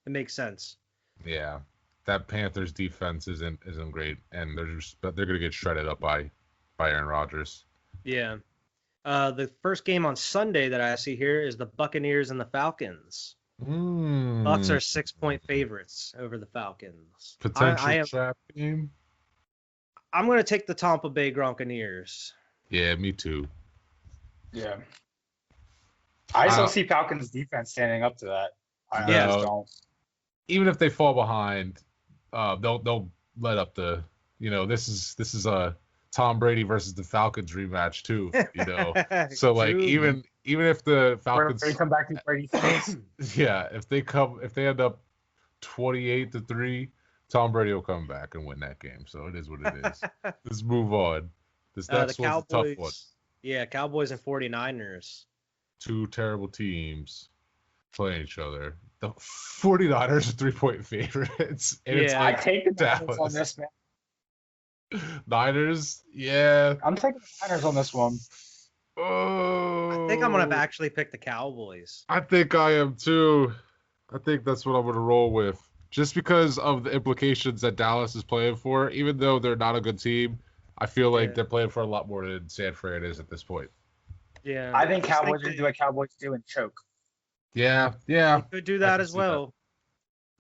makes sense. Yeah, that Panthers defense isn't great, and they're gonna get shredded up by Aaron Rodgers. Yeah. The first game on Sunday that I see here is the Buccaneers and the Falcons. Bucks are 6-point favorites over the Falcons. Potential trap game. I'm going to take the Tampa Bay Gronkaneers. Yeah, me too. Yeah. I still see Falcons defense standing up to that. I just don't. Even if they fall behind, they'll let up the. This is a Tom Brady versus the Falcons rematch too. So like True. even if the Falcons They come back to Brady fans. yeah, if they end up 28-3, Tom Brady will come back and win that game. So it is what it is. Let's move on. This next the one's Cowboys, a tough one. Yeah, Cowboys and 49ers. Two terrible teams playing each other. The 49ers are 3-point favorites. And it's Yeah. I take the Niners Dallas. on this, man. Niners, yeah. I'm taking the Niners on this one. Oh, I think I'm going to actually pick the Cowboys. I think I am too. I think that's what I'm going to roll with. Just because of the implications that Dallas is playing for, even though they're not a good team, I feel like they're playing for a lot more than San Fran is at this point. Yeah. I think Cowboys are going to do what Cowboys do and choke. Yeah. They could do that can as see well.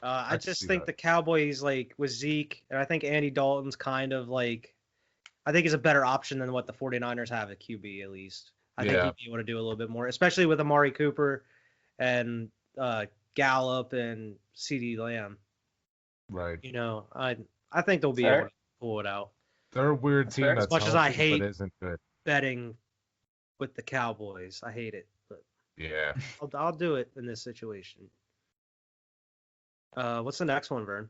I can just see think that. the Cowboys, like with Zeke, and I think Andy Dalton's kind of like, I think is a better option than what the 49ers have at QB at least. I think he'd be able to do a little bit more, especially with Amari Cooper and Gallup and CeeDee Lamb. Right. I think they'll be able to pull it out. They're a weird That's team fair. that's As much as I healthy, hate but isn't good. betting with the Cowboys. I hate it, but Yeah. I'll do it in this situation. What's the next one, Vern?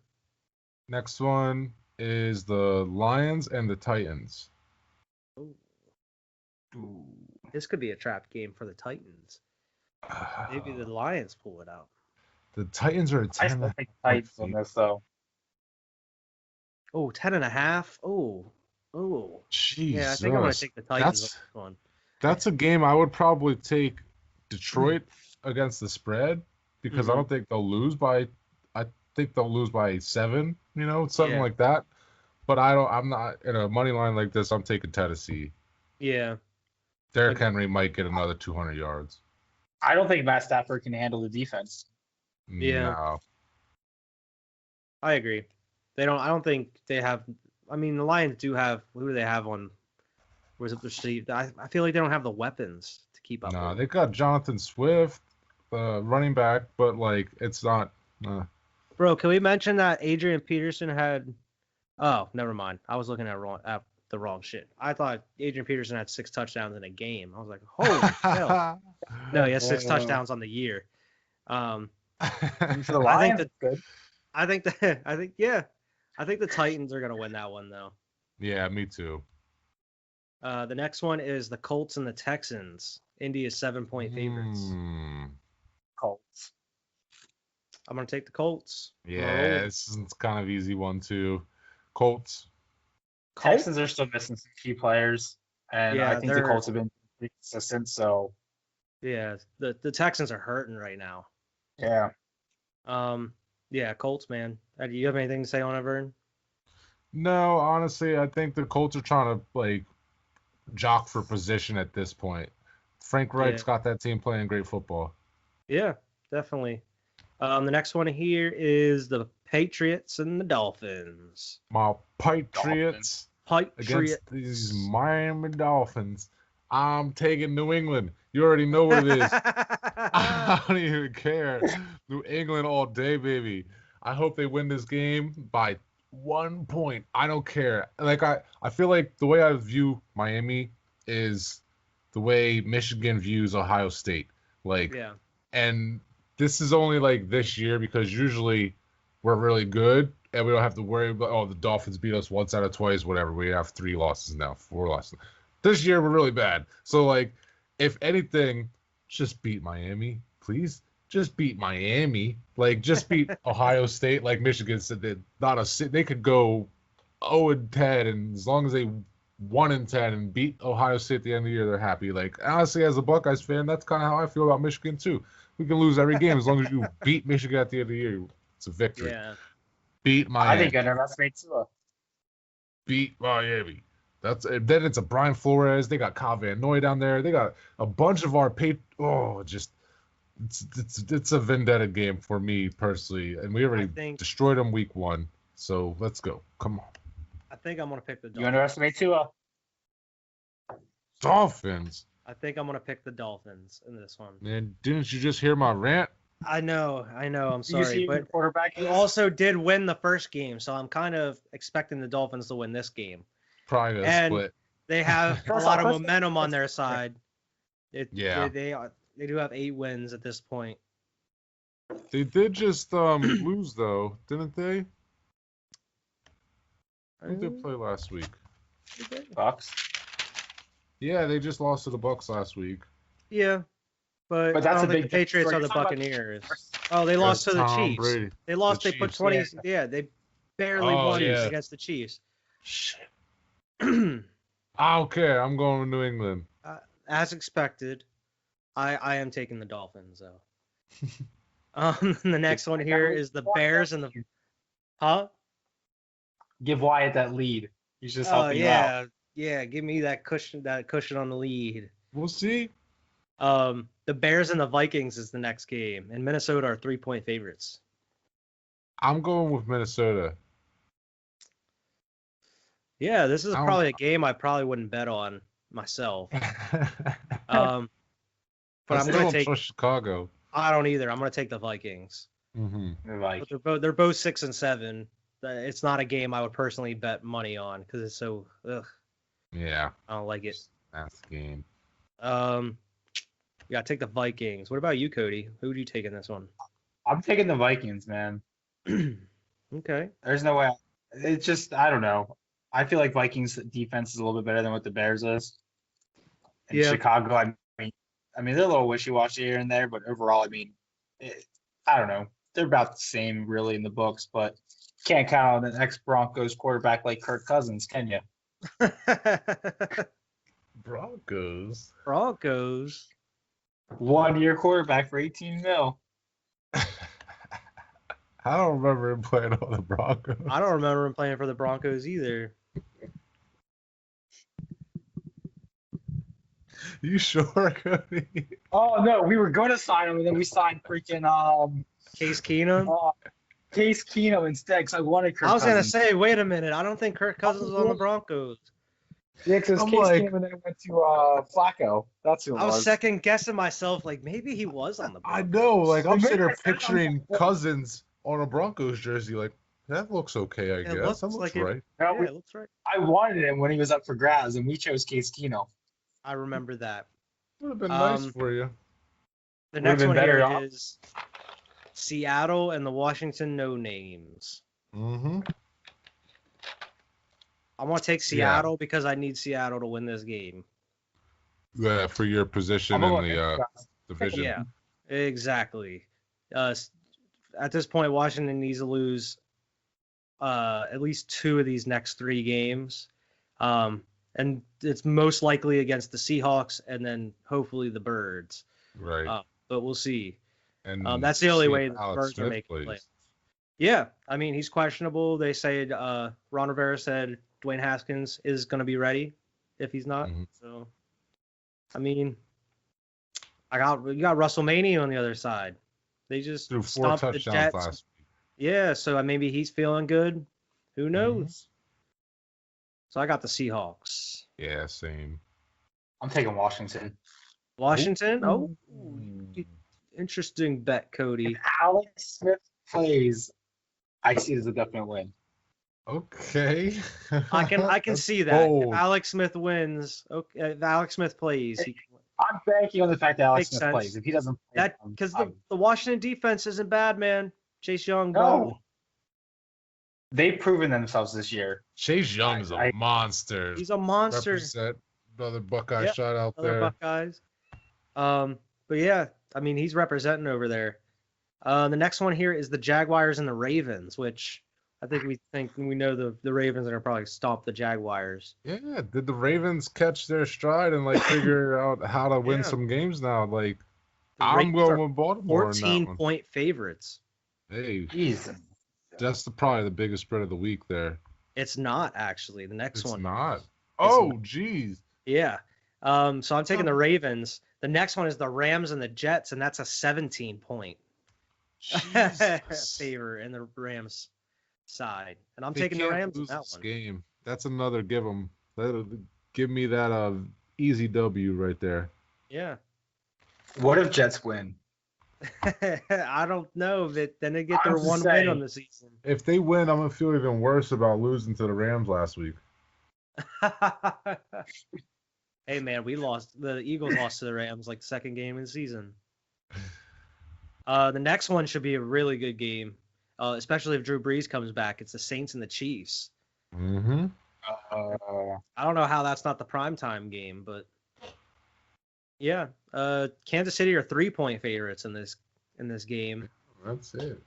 Next one is the Lions and the Titans. Ooh. This could be a trap game for the Titans. Maybe the Lions pull it out. The Titans are a I 10. still think Titans on this though. Oh, 10.5. Oh. Jesus. Yeah, I think I'm going to take the Titans on this one. That's a game I would probably take Detroit against the spread because I don't think they'll lose by. I think they'll lose by 7. Something like that. But I'm not in a money line like this. I'm taking Tennessee. Yeah. Derrick Henry might get another 200 yards. I don't think Matt Stafford can handle the defense. Yeah. No. I agree. I don't think they have. I mean, the Lions do have. Who do they have on? Where's it received? I feel like they don't have the weapons to keep up. No, they got Jonathan Swift, running back, but it's not. Bro, can we mention that Adrian Peterson had? Oh, never mind. I was looking at the wrong shit. I thought Adrian Peterson had 6 touchdowns in a game. I was like, holy hell! No, he has 6 touchdowns on the year. For the Lions, good. I think the Titans are gonna win that one though. Yeah, me too. The next one is the Colts and the Texans. Indy is 7-point favorites. Colts. I'm gonna take the Colts. Yeah, this is kind of easy one too. Colts. Texans are still missing some key players, and I think the Colts have been pretty consistent. So yeah, the Texans are hurting right now. Yeah. Yeah, Colts, man. Do you have anything to say on it, Vern? No, honestly, I think the Colts are trying to jock for position at this point. Frank Reich's got that team playing great football. Yeah, definitely. The next one here is the Patriots and the Dolphins. My Patriots against these Miami Dolphins. I'm taking New England. You already know what it is. I don't even care. New England all day, baby. I hope they win this game by 1 point. I don't care. I feel like the way I view Miami is the way Michigan views Ohio State. And this is only this year because usually we're really good and we don't have to worry about the Dolphins beat us once out of twice, whatever. We have 3 losses now, 4 losses. This year we're really bad. So if anything, just beat Miami, please. Just beat Miami. Just beat Ohio State, like Michigan said. They could go 0-10, and as long as they 1-10 and beat Ohio State at the end of the year, they're happy. Honestly, as a Buckeyes fan, that's kind of how I feel about Michigan too. We can lose every game as long as you beat Michigan at the end of the year. It's a victory. Yeah. Beat Miami. I think underestimate Tua. Beat Miami. Then it's a Brian Flores. They got Kyle Van Noy down there. They got a bunch of our it's a vendetta game for me personally, and we already destroyed them week 1. So let's go. Come on. I think I'm gonna pick the Dolphins. You underestimate Tua. Dolphins. I think I'm gonna pick the Dolphins in this one. Man, didn't you just hear my rant? I know. I'm sorry, but quarterback he also did win the first game, so I'm kind of expecting the Dolphins to win this game. Probably a split. They have a lot of momentum on their side. They do have 8 wins at this point. They did just lose though, didn't they? Who did they play last week? Bucks. Yeah, they just lost to the Bucks last week. Yeah, but I don't think the Patriots are the Buccaneers. Oh, they lost to the Chiefs. Brady. They lost. They put 20. Yeah, they barely won against the Chiefs. Shit. I don't care. I'm going with New England. As expected, I am taking the Dolphins though. The next one here is the Bears and the Give Wyatt that lead. He's just helping you out. Yeah, give me that cushion on the lead. We'll see. The Bears and the Vikings is the next game, and Minnesota are 3-point favorites. I'm going with Minnesota. Yeah, this is probably a game I probably wouldn't bet on myself. But I'm going to take Chicago. I don't either. I'm going to take the Vikings. Mm-hmm. But they're both 6 and 7. It's not a game I would personally bet money on because it's so. Ugh. Yeah. I don't like it. That's the game. Yeah, take the Vikings. What about you, Cody? Who would you take in this one? I'm taking the Vikings, man. Okay. There's no way. It's just I don't know. I feel like Vikings defense is a little bit better than what the Bears is. In Yeah. Chicago, I mean, they're a little wishy-washy here and there, but overall, I mean, I don't know. They're about the same, really, in the books, but can't count on an ex-Broncos quarterback like Kirk Cousins, can you? Broncos. Broncos. 1-year quarterback for 18 mil. I don't remember him playing on the Broncos. I don't remember him playing for the Broncos either. You sure, Cody? Oh no, we were going to sign him, and then we signed freaking Case Keenum. Case Keenum instead, because I wanted Kirk I was Cousins. gonna say, wait a minute. I don't think Kirk Cousins was on the Broncos. Yeah, because I'm Case like- Keenum and then went to Flacco. That's who it I was was. second guessing myself, like maybe he was on the I Broncos. know, like I'm Well, sitting there maybe I said picturing I'm- Cousins on a Broncos jersey, like that looks okay, I guess. looks That looks like it. right. No, Yeah, it looks right. I wanted him when he was up for grabs, and we chose Case Keenum. I remember that. Would have been nice Um, for you. The Would've next been one better here off. is Seattle and the Washington No Names. Mm-hmm. I want to take Seattle because I need Seattle to win this game. Yeah, for your position I'm in going the division. Yeah, exactly. At this point, Washington needs to lose at least 2 of these next 3 games. And it's most likely against the Seahawks and then hopefully the Birds. Right. But we'll see. And That's the only see way if the Alex Birds are Smith making plays. plays. Yeah, I mean, he's questionable. They say Ron Rivera said Dwayne Haskins is going to be ready if he's not. Mhm. So, I mean, you got WrestleMania on the other side. They just Threw 4 stomped the touchdowns Jets. last week. Yeah, so maybe he's feeling good. Who Mm-hmm. knows? So I got the Seahawks. Yeah, same. I'm taking Washington. Washington? Oh, Mm. interesting bet, Cody. If Alex Smith plays, I see it as a definite win. Okay. I can That's see that. bold. If Alex Smith wins, okay, if Alex Smith plays, he can win. I'm banking on the fact that Alex Makes Smith sense. plays. If he doesn't play, That because the Washington defense isn't bad, man. Chase Young, no, they've proven themselves this year. Chase Young is a I- monster. he's a monster. Represent another Buckeye Yep, shot out Other there. Buckeyes. But yeah, I mean he's representing over there. The next one here is the Jaguars and the Ravens, which I think we know the Ravens are gonna probably stomp the Jaguars. Yeah, did the Ravens catch their stride and like figure out how to win Yeah. some games now? Like The I'm Ravens going are with Baltimore in that 14-point favorites. one. Hey, Jeez. that's probably the biggest spread of the week there. It's not actually the next It's one. not. Oh, jeez. Yeah. So I'm taking the Ravens. The next one is the Rams and the Jets, and that's a 17-point Jesus. favor in the Rams side. And I'm They taking the can't Rams in lose that this one. game. That's another give them. Give me that easy W right there. Yeah. What if Jets win? I don't know, but then they get I'm their just one win saying. on the season. If they win, I'm gonna feel even worse about losing to the Rams last week. Hey man, the Eagles lost to the Rams like the second game of the season. The next one should be a really good game, especially if Drew Brees comes back. It's the Saints and the Chiefs. Mm-hmm. I don't know how that's not the primetime game, but yeah, Kansas City are 3-point favorites in this game. That's it.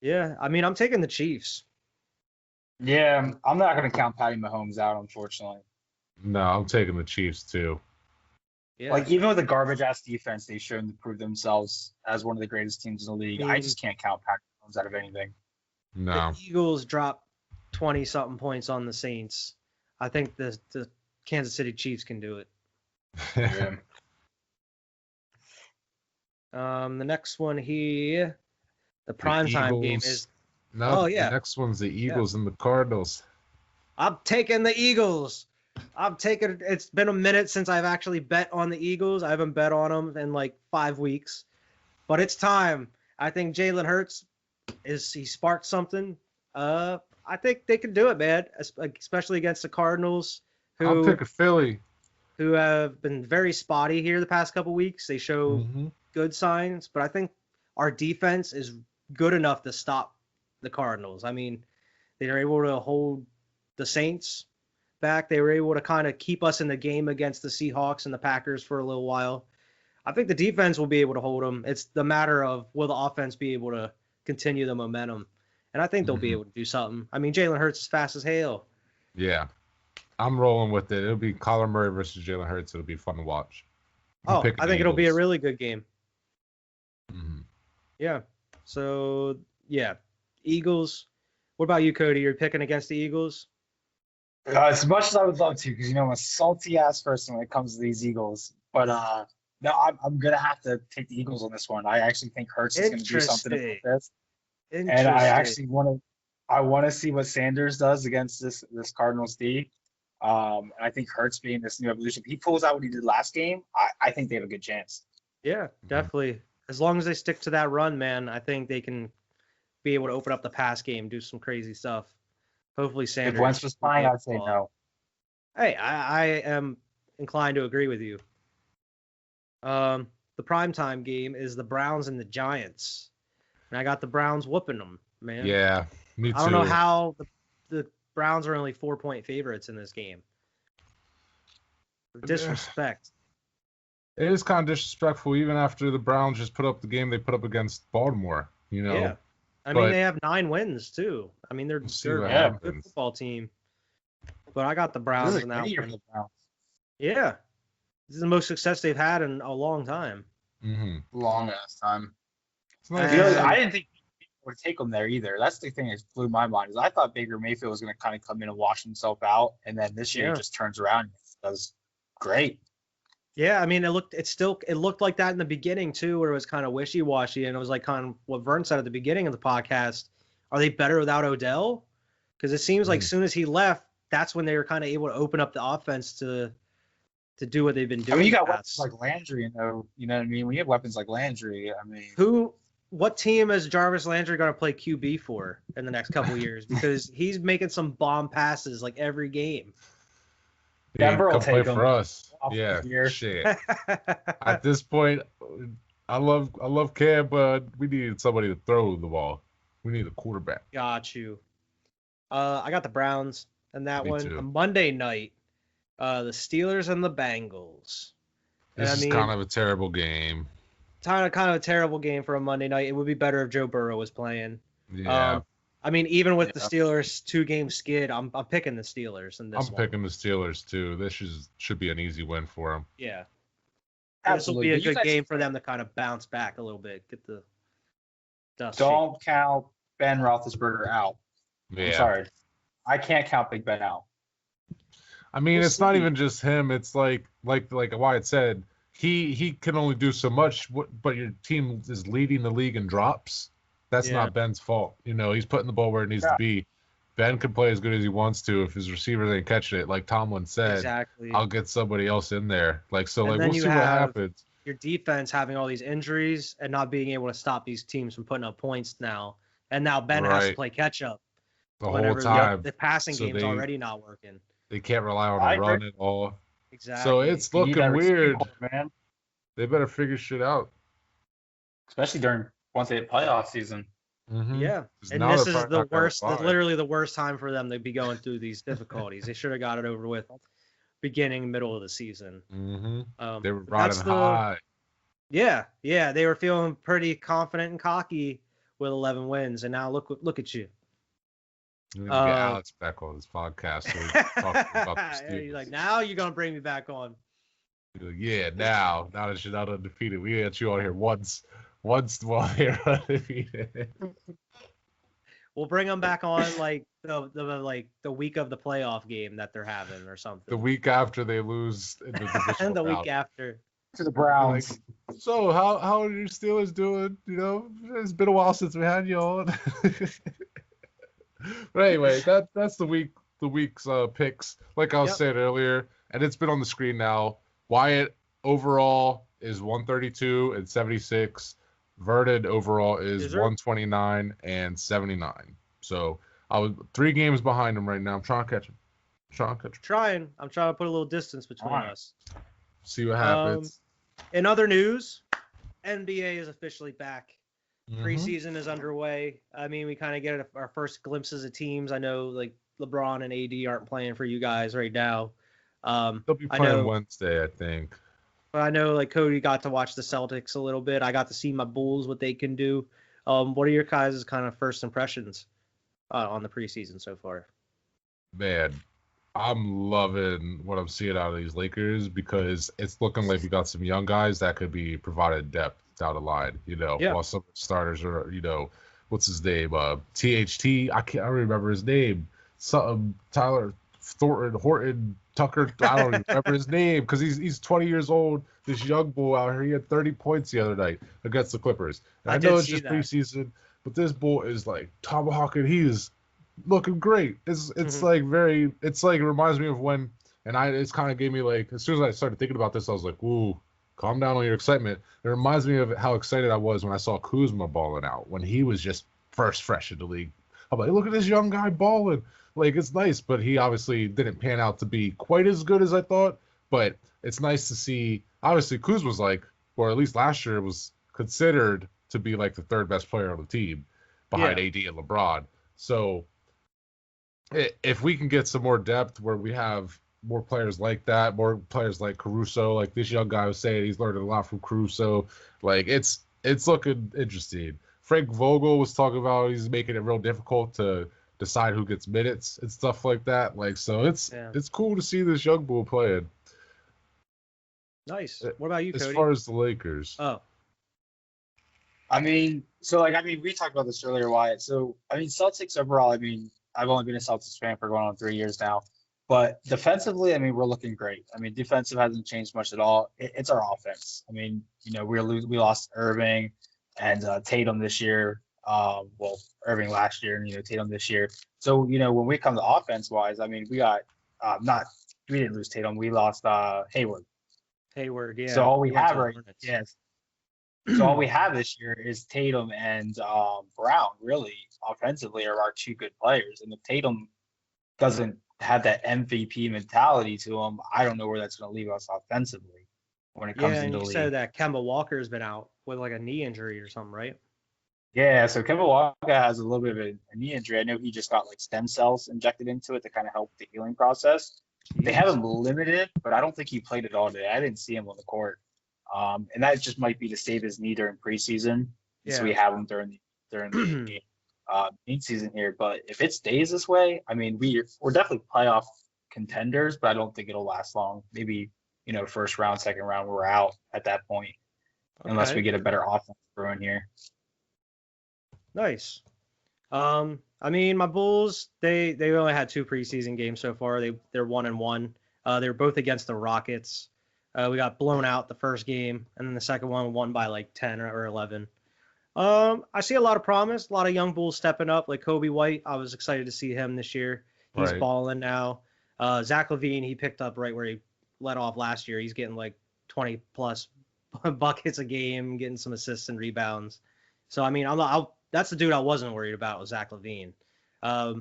Yeah, I mean I'm taking the Chiefs. Yeah, I'm not going to count Patty Mahomes out, unfortunately. No, I'm taking the Chiefs too. Yeah, Like, even with a garbage-ass defense, they've shown to prove themselves as one of the greatest teams in the league. I just can't count Patty Mahomes out of anything. No. the Eagles dropped 20-something points on the Saints. I think the Kansas City Chiefs can do it. Yeah. The next one here, the primetime game Eagles. is. No, Oh, yeah. the next one's the Eagles and the Cardinals. I'm taking the Eagles. It's been a minute since I've actually bet on the Eagles. I haven't bet on them in like 5 weeks, but it's time. I think Jalen Hurts he sparked something. I think they can do it, man, especially against the Cardinals, I'll pick a Philly. who have been very spotty here the past couple weeks. They show Mm-hmm. good signs, but I think our defense is good enough to stop the Cardinals. I mean, they are able to hold the Saints back. They were able to kind of keep us in the game against the Seahawks and the Packers for a little while. I think the defense will be able to hold them. It's the matter of will the offense be able to continue the momentum. And I think they'll be able to do something. I mean, Jalen Hurts is fast as hell. Yeah. I'm rolling with it. It'll be Kyler Murray versus Jalen Hurts. It'll be fun to watch. I think it'll be a really good game. Mm-hmm. Yeah. So, yeah. Eagles. What about you, Cody? You're picking against the Eagles? As much as I would love to, because I'm a salty ass person when it comes to these Eagles. But no, I'm gonna have to take the Eagles on this one. I actually think Hurts is gonna do something about this. And I actually want to see what Sanders does against this Cardinals D. And I think Hurts being this new evolution, if he pulls out what he did last game, I think they have a good chance. Yeah, definitely. As long as they stick to that run, man, I think they can be able to open up the pass game, do some crazy stuff. Hopefully Sanders. If Wentz was playing, I'd say no. Hey, I am inclined to agree with you. The primetime game is the Browns and the Giants. And I got the Browns whooping them, man. Yeah, me too. I don't know how the Browns are only 4-point favorites in this game. Disrespect. It is kind of disrespectful, even after the Browns just put up the game they put up against Baltimore. You know. Yeah. I mean, they have 9 wins too. I mean, they're a good football team. But I got the Browns in that one. Yeah. This is the most success they've had in a long time. Mm-hmm. Long ass time. I didn't think people would take them there either. That's the thing that blew my mind. Is I thought Baker Mayfield was going to kind of come in and wash himself out, and then this year he just turns around and does great. Yeah, I mean, it looked like that in the beginning too, where it was kind of wishy-washy, and it was like kind of what Vern said at the beginning of the podcast. Are they better without Odell? Because it seems like as soon as he left, that's when they were kind of able to open up the offense to do what they've been doing. I mean, you got weapons like Landry, you know what I mean? When you have weapons like Landry, I mean, what team is Jarvis Landry going to play QB for in the next couple of years? Because he's making some bomb passes like every game. Denver will take him for us. Yeah, shit. At this point, I love Cam, but we need somebody to throw the ball. We need a quarterback. Got you. I got the Browns and that one. Too. On Monday night, the Steelers and the Bengals. This is kind of a terrible game. Kind of a terrible game for a Monday night. It would be better if Joe Burrow was playing. Yeah. I mean, even with the Steelers 2-game skid, I'm picking the Steelers in this one. I'm picking the Steelers too. This should be an easy win for them. Yeah. This will Absolutely. be a good game for them to kind of bounce back a little bit, get the dust. Don't count Ben Roethlisberger out. Yeah. I'm sorry. I can't count Big Ben out. I mean, it's not even just him. It's like Wyatt said, he can only do so much, but your team is leading the league in drops. That's not Ben's fault. You know, he's putting the ball where it needs to be. Ben can play as good as he wants to. If his receivers ain't catching it, like Tomlin said, I'll get somebody else in there. We'll see what happens. Your defense having all these injuries and not being able to stop these teams from putting up points now. And now Ben has to play catch up. The whole time. The passing game's already not working. They can't rely on a run at all. Exactly. So it's looking weird. Man. They better figure shit out. Especially once they hit playoff season. Mm-hmm. Yeah. And this is the worst, literally the worst time for them to be going through these difficulties. They should have got it over with beginning, middle of the season. Mm-hmm. They were riding high. Yeah. They were feeling pretty confident and cocky with 11 wins. And now look at you. Get Alex back on this podcast. So we talk about the He's like, now you're going to bring me back on. Like, yeah, now that you're not undefeated. We had you on here once while you're undefeated. We'll bring them back on the week of the playoff game that they're having or something. The week after they lose in the divisional the week after. To the Browns. Like, so how are your Steelers doing? You know, it's been a while since we had you on. But anyway, that's the week's picks. Like I was saying earlier, and it's been on the screen now. Wyatt overall is 132 and 76. Verted overall is 129 and 79. So I was 3 games behind him right now. I'm trying to catch him. I'm trying to put a little distance between us. See what happens. In other news, NBA is officially back. Preseason is underway. I mean, we kind of get our first glimpses of teams. I know, like LeBron and AD aren't playing for you guys right now. They'll be I playing know, Wednesday, I think. I know, like Cody got to watch the Celtics a little bit. I got to see my Bulls, what they can do. What are your guys' kind of first impressions on the preseason so far? Man, I'm loving what I'm seeing out of these Lakers because it's looking like we got some young guys that could be provided depth down the line, Yeah, while some starters are, what's his name? THT, I can't remember his name. Something Tyler Horton Tucker, I don't even remember his name because he's 20 years old. This young bull out here, he had 30 points the other night against the Clippers. And I know did it's see just that. preseason, but this bull is like tomahawking. He's looking great. It's Mhm. like very. It's like it reminds me of when, and it's kind of gave me like as soon as I started thinking about this, I was like, ooh, calm down on your excitement. It reminds me of how excited I was when I saw Kuzma balling out when he was just first fresh in the league. I'm like, look at this young guy balling. Like it's nice, but he obviously didn't pan out to be quite as good as I thought. But it's nice to see. Obviously, Kuzma's like, or at least last year was considered to be like the third best player on the team behind Yeah, AD and LeBron. So if we can get some more depth where we have more players like that, more players like Caruso, like this young guy was saying, he's learning a lot from Caruso. Like it's looking interesting. Frank Vogel was talking about he's making it real difficult to decide who gets minutes and stuff like that. Like so, yeah, it's cool to see this young bull playing. nice. What about you, As Cody? far as the Lakers, Oh, We talked about this earlier, Wyatt. So, Celtics overall, I've only been a Celtics fan for going on 3 years now. But defensively, we're looking great. Defensive hasn't changed much at all. It's our offense. We lost Irving and Tatum this year. Irving last year, and Tatum this year. So when we come to offense wise, we got not we didn't lose Tatum. We lost Hayward. Hayward, So yeah, all we he went to have the right Hornets. yes. So all we have this year is Tatum and Brown. Really, offensively, are our two good players. And if Tatum doesn't have that MVP mentality to him, I don't know where that's going to leave us offensively when it comes Yeah, and into you the said league. that Kemba Walker's been out with like a knee injury or something, right? Yeah, so Kemba Walker has a little bit of a knee injury. I know he just got like stem cells injected into it to kind of help the healing process. They have Jeez. him limited, but I don't think he played it all today. I didn't see him on the court, and that just might be to save his knee during preseason, so we Yeah. have him during the main season here. But if it stays this way, we're definitely playoff contenders, but I don't think it'll last long. Maybe first round, second round, we're out at that point unless we Okay. get a better offense thrown here. Nice. My Bulls, they only had two preseason games so far. They're 1-1. They were both against the Rockets. We got blown out the first game, and then the second one won by like 10 or 11. I see a lot of promise, a lot of young Bulls stepping up, like Kobe White. I was excited to see him this year. He's right? balling now. Zach LaVine, he picked up right where he let off last year. He's getting like 20 plus buckets a game, getting some assists and rebounds. So that's the dude I wasn't worried about was Zach LaVine. I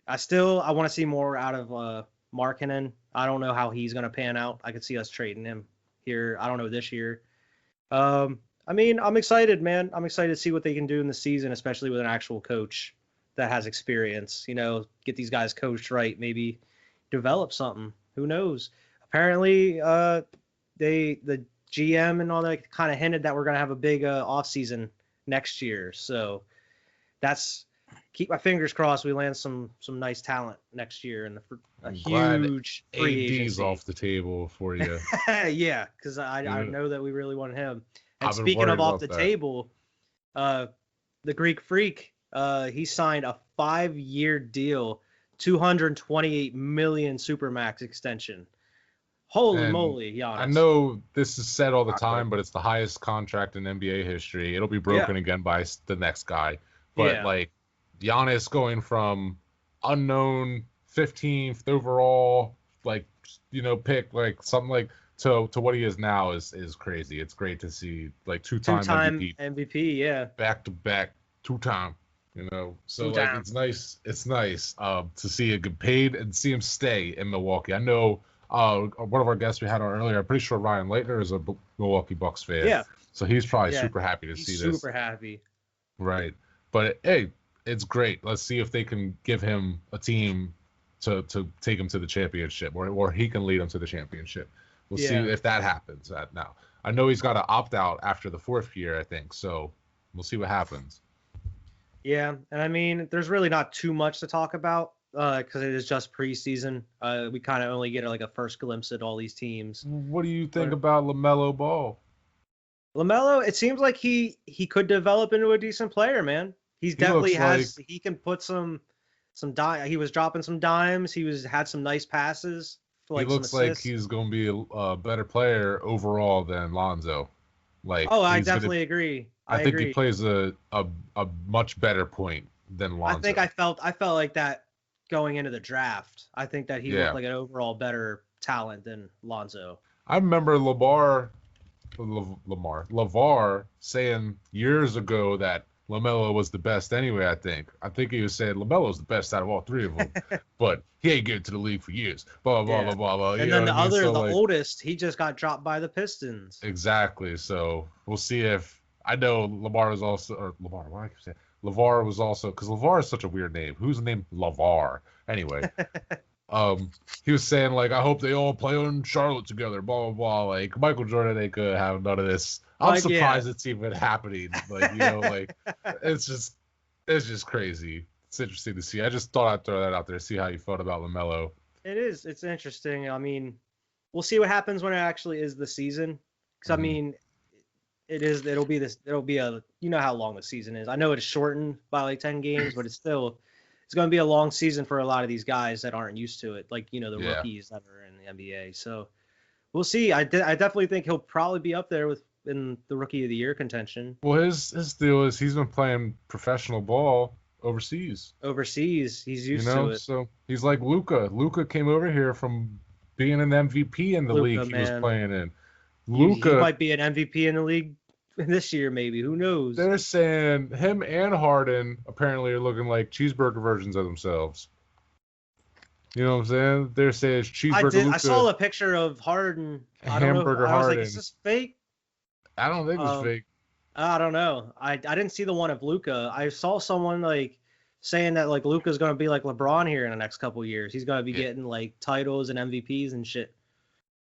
want to see more out of Markkanen. I don't know how he's gonna pan out. I could see us trading him here. I don't know this year. I'm excited, man. I'm excited to see what they can do in the season, especially with an actual coach that has experience. Get these guys coached right, maybe develop something. Who knows? Apparently, the GM and all that kind of hinted that we're gonna have a big off season next year. So that's keep my fingers crossed. We land some nice talent next year and a I'm glad huge free AD's agency. off the table for you. Yeah, because I Yeah, know that we really want him. And I've been speaking worried of off about the that. table, the Greek Freak, he signed a 5-year deal, 228 million supermax extension. Holy And moly, I Giannis! know this is said all the time, but it's the highest contract in NBA history. It'll be Yeah, broken again by the next guy. But yeah, like Giannis going from unknown 15th overall, like pick like something like to what he is now is crazy. It's great to see like two-time two-time MVP MVP. Yeah, back to back, two-time. So like two-time. it's nice to see him get paid and see him stay in Milwaukee. I know one of our guests we had on earlier, I'm pretty sure Ryan Leitner is a Milwaukee Bucks fan, Yeah, so he's probably yeah. super happy to He's see this. super happy. Right, but hey, it's great. Let's see if they can give him a team to take him to the championship, or he can lead him to the championship. We'll see if that happens. Now, I know he's got to opt out after the 4th year, I think. So we'll see what happens. Yeah, and I mean, there's really not too much to talk about because it is just preseason. We kind of only get like a first glimpse at all these teams. What do you think about LaMelo Ball? LaMelo, it seems like he could develop into a decent player, man. He definitely has. He can put some he was dropping some dimes. Had some nice passes. He looks like he's going to be a better player overall than Lonzo. I definitely agree. I think he plays a much better point than Lonzo. I felt like that going into the draft. I think that he looked like an overall better talent than Lonzo. I remember LeVar saying years ago that LaMelo was the best anyway, I think he was saying LaMelo's the best out of all 3 of them, but he ain't getting to the league for years. Blah, blah, blah, blah, blah. And then the oldest, he just got dropped by the Pistons. Exactly. So we'll see if, I know LeVar was also, LeVar was also, because LeVar is such a weird name. Who's named LeVar? Anyway. He was saying, like, I hope they all play in Charlotte together, blah, blah, blah. Like, Michael Jordan ain't gonna have none of this. I'm surprised it's even happening. Like, like, it's just crazy. It's interesting to see. I just thought I'd throw that out there, see how you felt about LaMelo. It is. It's interesting. I mean, we'll see what happens when it actually is the season. Because, I mean, it'll be a, you know how long the season is. I know it's shortened by like 10 games, but it's going to be a long season for a lot of these guys that aren't used to it, like, the rookies that are in the NBA. So we'll see. I definitely think he'll probably be up there in the Rookie of the Year contention. Well, his deal is he's been playing professional ball overseas. He's used to it. So he's like Luka. Luka came over here from being an MVP in the league he was playing in. Luka he might be an MVP in the league this year, maybe. Who knows? They're saying him and Harden apparently are looking like cheeseburger versions of themselves. You know what I'm saying? They're saying cheeseburger. I saw a picture of Harden. Hamburger Harden. I was like, is this fake? I don't think it was fake. I don't know. I didn't see the one of Luka. I saw someone like saying that like Luka's going to be like LeBron here in the next couple of years. He's going to be getting like titles and MVPs and shit.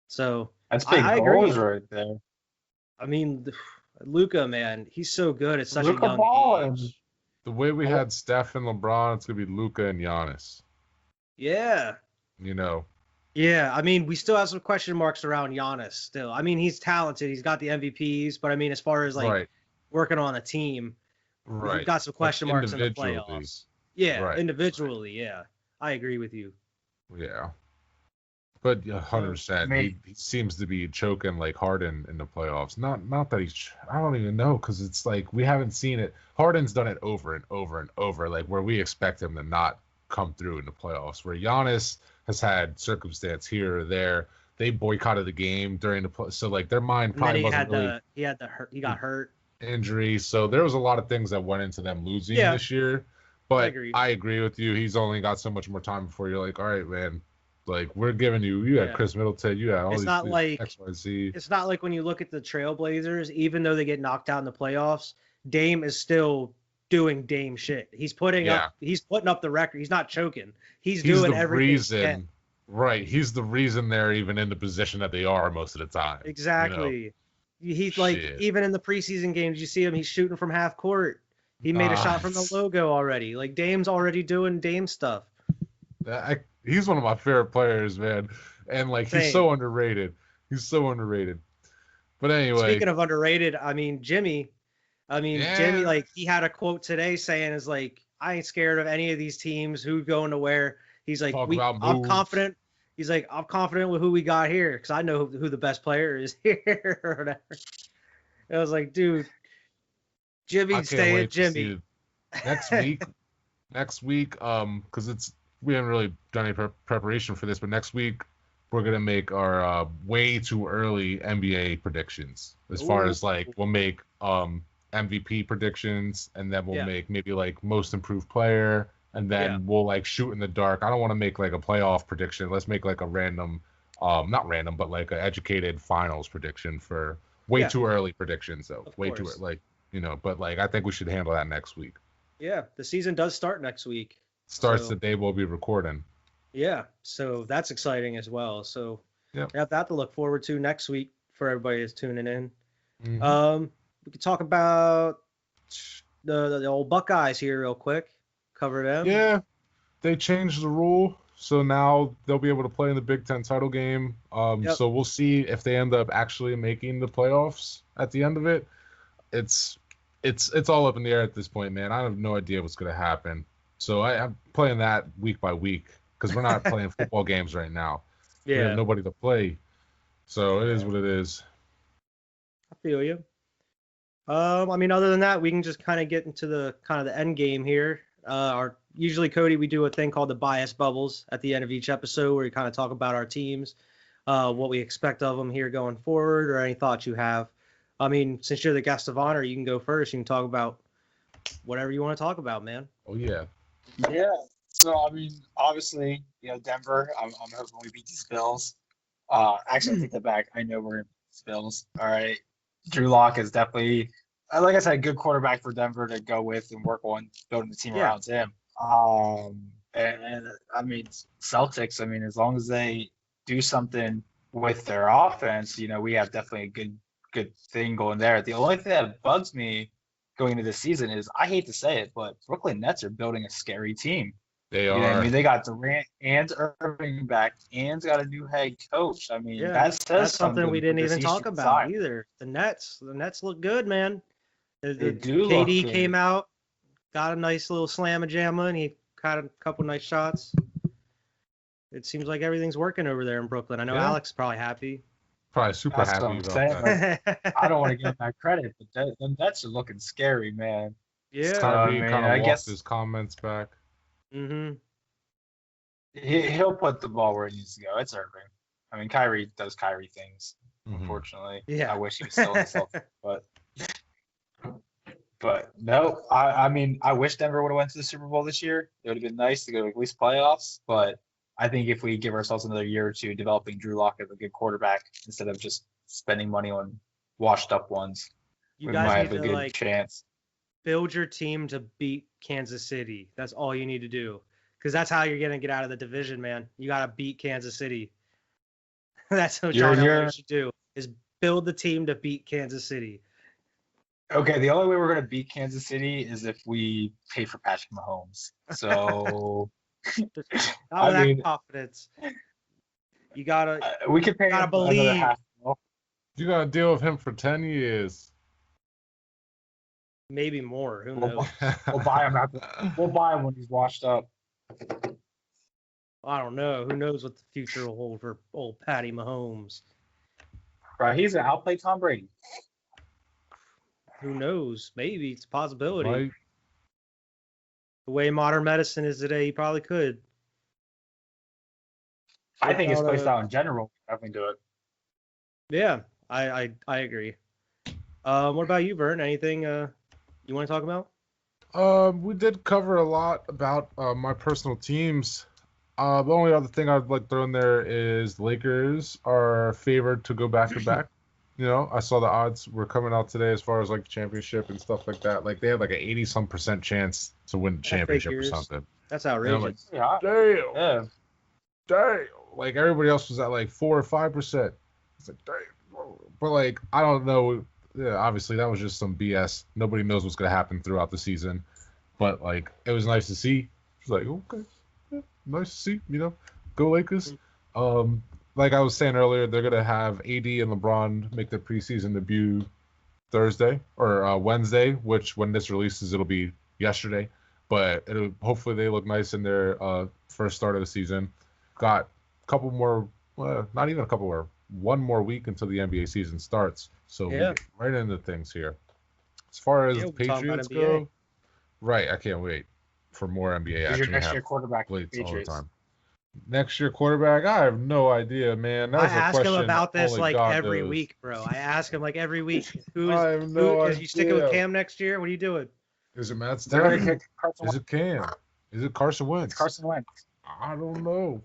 So that's big goals right there. I mean, Luka, man, he's so good at such a young age. The way we had Steph and LeBron, it's going to be Luka and Giannis. Yeah. Yeah, I mean, we still have some question marks around Giannis still. I mean, he's talented. He's got the MVPs, but I mean, as far as like working on a team, we've got some question marks in the playoffs. Yeah, individually, yeah. I agree with you. Yeah. But 100%, he seems to be choking like Harden in the playoffs. Not that I don't even know, because it's like we haven't seen it. Harden's done it over and over and over, like where we expect him to not come through in the playoffs. Where Giannis has had circumstance here or there. They boycotted the game during the so like their mind probably wasn't really. He got hurt. Injury. So there was a lot of things that went into them losing this year. But I agree with you. He's only got so much more time before you're like, all right, man. Like we're giving you had Chris Middleton, you had all these XYZ. It's not like when you look at the Trailblazers, even though they get knocked out in the playoffs, Dame is still doing Dame shit. He's putting up the record. He's not choking. He's doing everything. Right. He's the reason they're even in the position that they are most of the time. Exactly. He's like, even in the preseason games, you see him, he's shooting from half court. He made a shot from the logo already. Like Dame's already doing Dame stuff. He's one of my favorite players, man. And like he's so underrated. But anyway. Speaking of underrated, I mean Jimmy, like he had a quote today saying is like, I ain't scared of any of these teams who going to where. He's like, I'm confident. He's like, I'm confident with who we got here because I know who the best player is here or whatever. I was like, dude, Jimmy, stay at Jimmy. Next week, because we haven't really done any preparation for this, but next week we're gonna make our way too early NBA predictions. As far as like we'll make MVP predictions, and then we'll make maybe like most improved player, and then we'll like shoot in the dark. I don't want to make like a playoff prediction. Let's make like a random, not random, but like an educated finals prediction for way too early predictions though. Way too early, but like I think we should handle that next week. Yeah, the season does start next week. Starts the day we'll be recording. Yeah, so that's exciting as well. So Yep. we have that to look forward to next week for everybody that's tuning in. Mhm. We could talk about the old Buckeyes here real quick. Cover them. Yeah, they changed the rule, so now they'll be able to play in the Big Ten title game. Yep. So we'll see if they end up actually making the playoffs at the end of it. It's all up in the air at this point, man. I have no idea what's gonna happen. So I'm playing that week by week because we're not playing football games right now. We have Yeah, nobody to play, so it is what it is. I feel you. I mean, other than that, we can just kind of get into the kind of the end game here. Usually, Cody, we do a thing called the bias bubbles at the end of each episode, where we kind of talk about our teams, what we expect of them here going forward, or any thoughts you have. I mean, since you're the guest of honor, you can go first. You can talk about whatever you want to talk about, man. Oh yeah. Yeah. So I mean, obviously, Denver. I'm hoping we beat these Bills. Actually, I take that back. I know we're gonna beat these Bills. All right. Drew Lock is definitely, like I said, a good quarterback for Denver to go with and work on building the team Yeah. around him. And I mean, Celtics. I mean, as long as they do something with their offense, we have definitely a good thing going there. The only thing that bugs me going into this season is, I hate to say it, but Brooklyn Nets are building a scary team. They You know what I are. mean? They got Durant and Irving back, and got a new head coach. I mean, Yeah, that says that's something we with didn't this even talk Eastern about side. either. The Nets look good, man. They do look KD good. came out, got a nice little slam jamma, and he caught a couple nice shots. It seems like everything's working over there in Brooklyn. I know Yeah. Alex is probably happy. Probably super That's happy what I'm about saying. that. I don't want to give him that credit, but the Nets are looking scary, man. Yeah. Kyrie I kind of walked guess his comments back. Mm-hmm. he'll put the ball where it needs to go. It's Irving. I mean, Kyrie does Kyrie things. Mhm. Unfortunately, Yeah. I wish he was still in the Celtics, but no. I mean, I wish Denver would have went to the Super Bowl this year. It would have been nice to go to at least playoffs. But I think if we give ourselves another year or two developing Drew Lock as a good quarterback instead of just spending money on washed up ones, You we guys might need have a to good chance. build your team to beat Kansas City. That's all you need to do, because that's how you're gonna get out of the division, man. You gotta beat Kansas City. That's what John Elway should do: is build the team to beat Kansas City. Okay, the only way we're going to beat Kansas City is if we pay for Patrick Mahomes. So, Not with that confidence. You gotta. We could pay him believe. another half mil. You gotta deal with him for 10 years. Maybe more. Who knows? We'll buy him we'll buy him when he's washed up. I don't know. Who knows what the future will hold for old Patty Mahomes? Right, he's going to outplay Tom Brady. Who knows? Maybe it's a possibility. Right? The way modern medicine is today, he probably could. I think it's placed out in general. Definitely do it. Yeah, I agree. What about you, Vern? Anything you want to talk about? We did cover a lot about my personal teams. The only other thing I'd like to throw in there is the Lakers are favored to go back to back. I saw the odds were coming out today as far as like the championship and stuff like that. Like they had like an 80-some% chance to win the championship or something. That's outrageous. And I'm like, damn. Like everybody else was at like 4 or 5%. It's like, damn. But like I don't know. Yeah, obviously that was just some BS. Nobody knows what's gonna happen throughout the season. But like it was nice to see. It's like, okay, yeah, nice to see. Go Lakers. Like I was saying earlier, they're gonna have AD and LeBron make their preseason debut Thursday or Wednesday, which when this releases it'll be yesterday. But hopefully they look nice in their first start of the season. Got a couple more, not even a couple more, one more week until the NBA season starts. So we get right into things here. As far as the Patriots go, right? I can't wait for more NBA action. Your next year quarterback all the time. Next year quarterback, I have no idea, man. I ask him about this like every week, bro. I ask him like every week. Is you sticking with Cam next year? What are you doing? Is it Matt Stafford? Is it Cam? Is it Carson Wentz? Carson Wentz. I don't know.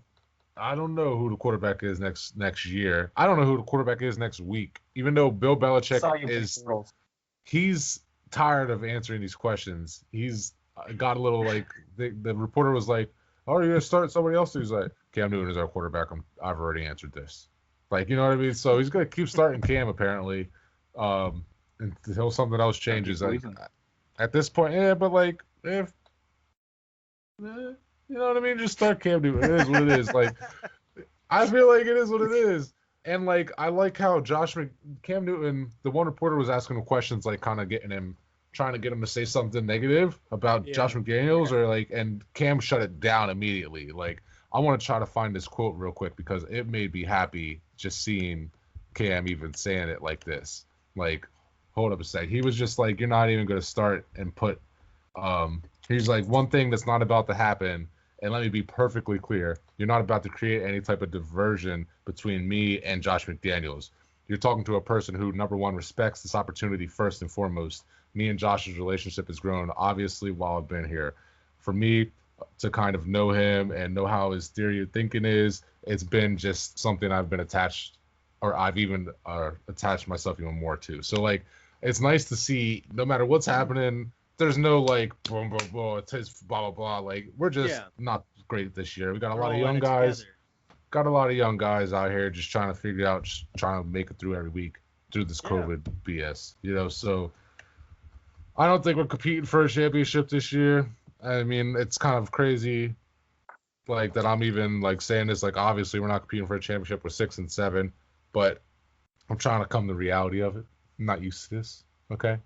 I don't know who the quarterback is next year. I don't know who the quarterback is next week. Even though Bill Belichick he's tired of answering these questions. He's got a little like the reporter was like, "Oh, you're gonna start somebody else?" He's like, Cam Newton is our quarterback. I've already answered this. Like, you know what I mean? So he's gonna keep starting Cam apparently, until something else changes. At this point, yeah, but like if you know what I mean, just start Cam Newton. It is what it is. Like, I feel like it is what it is. And like I like how Cam Newton, the one reporter was asking him questions, like kind of trying to get him to say something negative about Josh McDaniels, or like, and Cam shut it down immediately. Like, I want to try to find this quote real quick because it made me happy just seeing Cam even saying it like this. Like, hold up a sec. He was just like, you're not even going to start and put. He's like, one thing that's not about to happen, and let me be perfectly clear, you're not about to create any type of diversion between me and Josh McDaniels. You're talking to a person who, number one, respects this opportunity first and foremost. Me and Josh's relationship has grown, obviously, while I've been here. For me to kind of know him and know how his theory of thinking is, it's been just something I've been attached, or I've even attached myself even more to. So, like, it's nice to see, no matter what's happening, there's no, like, boom, boom, boom, it's his blah, blah, blah. Like, we're just not great this year. We got a lot of young guys. Got a lot of young guys out here just trying to figure out, just trying to make it through every week through this COVID BS, you know. So I don't think we're competing for a championship this year. I mean, it's kind of crazy, like, that I'm even like saying this. Like, obviously, we're not competing for a championship. We're 6-7, but I'm trying to come to the reality of it. I'm not used to this. Okay,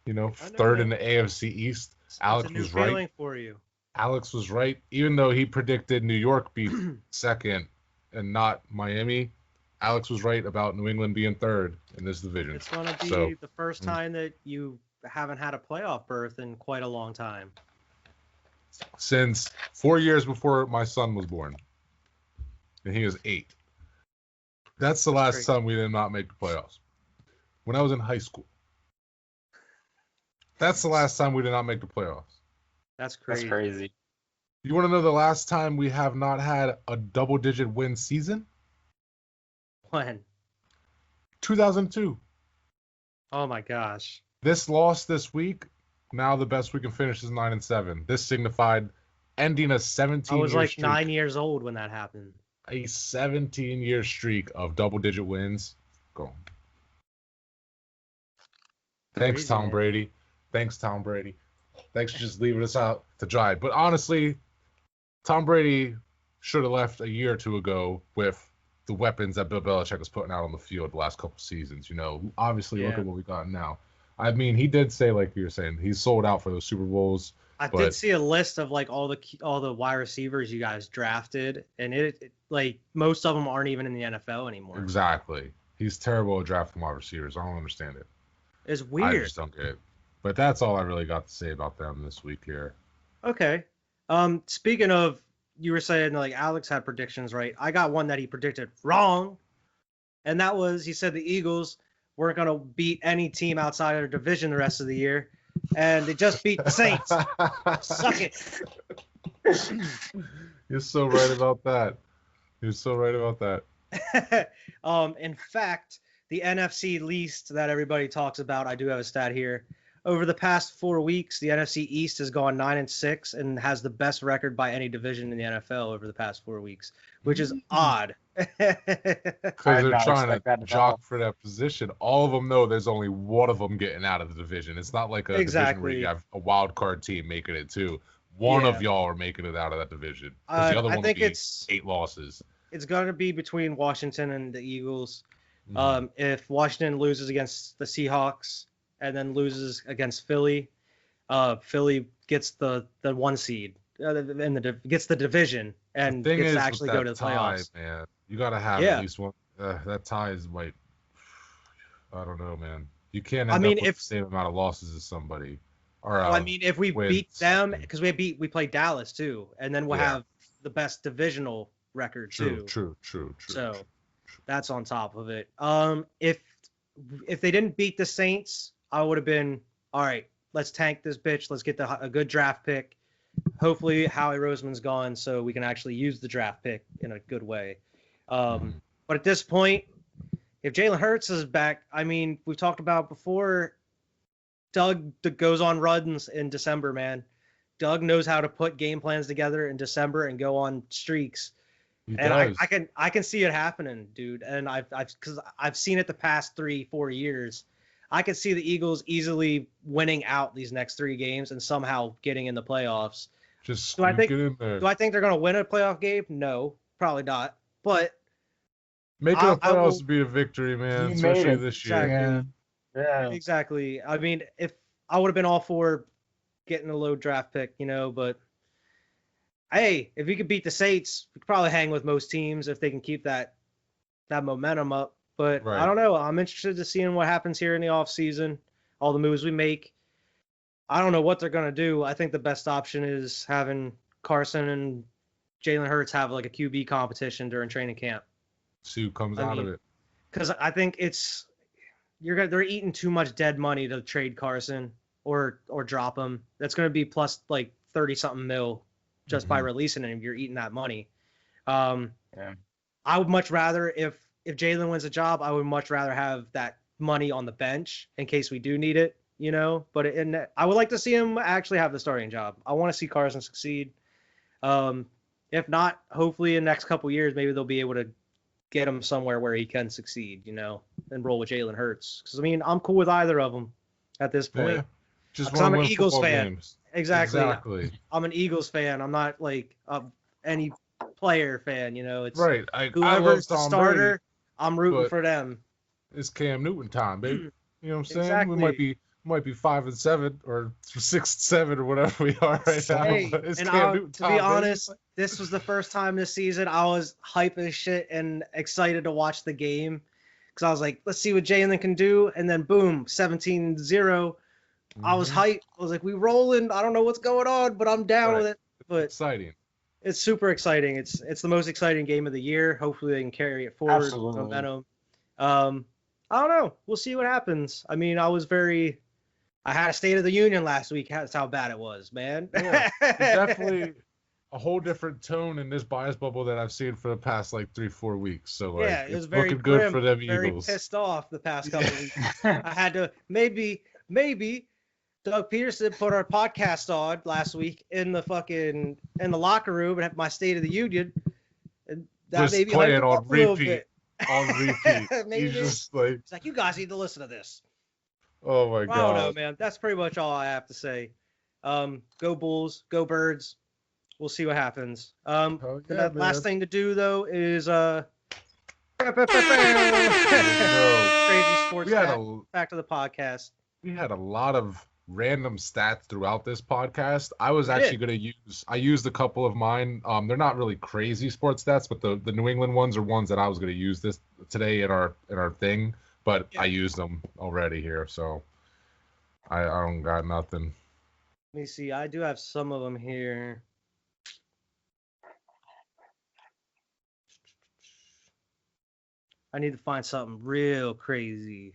you know, third in the AFC East. Alex was right. For you. Alex was right, even though he predicted New York be second and not Miami. Alex was right about New England being third in this division. It's going to be the first time that you haven't had a playoff berth in quite a long time. Since 4 years before my son was born. And he was 8. That's the last time we did not make the playoffs. When I was in high school. That's the last time we did not make the playoffs. That's crazy. That's crazy. You want to know the last time we have not had a double-digit win season? When? 2002. Oh my gosh. This loss this week, now the best we can finish is 9-7. This signified ending a 17-year streak. I was like 9 years old when that happened. A 17-year streak of double-digit wins. Go. Thanks, Tom Brady. Thanks, Tom Brady. Thanks for just leaving us out to dry. But honestly, Tom Brady should have left a year or two ago with the weapons that Bill Belichick was putting out on the field the last couple seasons. You know, obviously, look at what we got now. I mean, he did say, like you were saying, he's sold out for those Super Bowls. I did see a list of like all the wide receivers you guys drafted, and it like most of them aren't even in the NFL anymore. Exactly. He's terrible at drafting wide receivers. I don't understand it. It's weird. I just don't get it. But that's all I really got to say about them this week here. Okay. Speaking of, you were saying like Alex had predictions, right? I got one that he predicted wrong, and that was he said the Eagles weren't going to beat any team outside of their division the rest of the year, and they just beat the Saints. Suck it. You're so right about that. You're so right about that. In fact, the NFC least that everybody talks about, I do have a stat here. Over the past 4 weeks, the NFC East has gone 9-6 and has the best record by any division in the NFL over the past 4 weeks, which is odd. Because they're trying to jock for that position. All of them know there's only one of them getting out of the division. It's not like a division where you have a wild card team making it too. One of y'all are making it out of that division. Because the other one will be 8 losses. It's going to be between Washington and the Eagles. If Washington loses against the Seahawks and then loses against Philly, Philly gets the 1 seed and gets the division and gets to actually go to the playoffs. Man, you got to have at least one. That tie is like, I don't know, man. You can't end up with the same amount of losses as somebody. Or, I mean, if we beat them, because we play Dallas too, and then we'll have the best divisional record too. True. So that's on top of it. If they didn't beat the Saints, I would have been all right. Let's tank this bitch. Let's get a good draft pick. Hopefully, Howie Roseman's gone, so we can actually use the draft pick in a good way. But at this point, if Jalen Hurts is back, I mean, we've talked about before. Doug goes on runs in December, man. Doug knows how to put game plans together in December and go on streaks. He And does. I can see it happening, dude. And because I've seen it the past 3-4 years. I could see the Eagles easily winning out these next 3 games and somehow getting in the playoffs. Just Do I think get in there. do I think they're gonna win a playoff game? No, probably not. But Making the I playoffs will would be a victory, man, You made especially it. this year. exactly Yeah. exactly. I mean, if I would have been all for getting a low draft pick, but hey, if we could beat the Saints, we could probably hang with most teams if they can keep that momentum up. But I Right. don't know. I'm interested to seeing what happens here in the offseason, all the moves we make. I don't know what they're gonna do. I think the best option is having Carson and Jalen Hurts have like a QB competition during training camp. See who comes out of it. Because I think they're eating too much dead money to trade Carson or drop him. That's gonna be plus like 30 something mil just by releasing him. You're eating that money. Yeah. I would much rather if Jalen wins a job, I would much rather have that money on the bench in case we do need it. But I would like to see him actually have the starting job. I want to see Carson succeed. If not, hopefully in the next couple years, maybe they'll be able to get him somewhere where he can succeed, and roll with Jalen Hurts. Because, I'm cool with either of them at this point. Yeah. Just Because I'm an Eagles fan. Games. Exactly. I'm an Eagles fan. I'm not like any player fan, It's right. whoever's the Tom starter, Brady, I'm rooting for them. It's Cam Newton time, baby. You know what I'm saying? Exactly. We might be 5-7 or 6-7 or whatever we are right now. Hey, But it's and Cam Newton to time, be baby. honest, this was the first time this season I was hype as shit and excited to watch the game because I was like, let's see what Jalen can do. And then boom, 17-0. I was hyped. I was like, we rolling. I don't know what's going on, but I'm down with it. But exciting. It's super exciting. It's the most exciting game of the year. Hopefully they can carry it forward. Absolutely. Momentum. I don't know. We'll see what happens. I mean, I had a State of the Union last week. That's how bad it was, man. Yeah, it's definitely a whole different tone in this bias bubble that I've seen for the past like 3-4 weeks. So yeah, it was it's very looking grim, good for them very Eagles. pissed off the past couple of weeks. I had to maybe Doug Peterson put our podcast on last week in the locker room and have my State of the Union. And that Just maybe playing hyped him on up a little repeat. bit. On repeat. Maybe He's just like, it's like, you guys need to listen to this. oh my I don't god. know, man. That's pretty much all I have to say. Go Bulls, go Birds. We'll see what happens. The last thing to do though is crazy sports back to the podcast. We had a lot of random stats throughout this podcast. I was actually going to used a couple of mine. They're not really crazy sports stats, but the New England ones are ones that I was going to use this today in our thing, but I used them already here, so I don't got nothing. Let me see. I do have some of them here. I need to find something real crazy.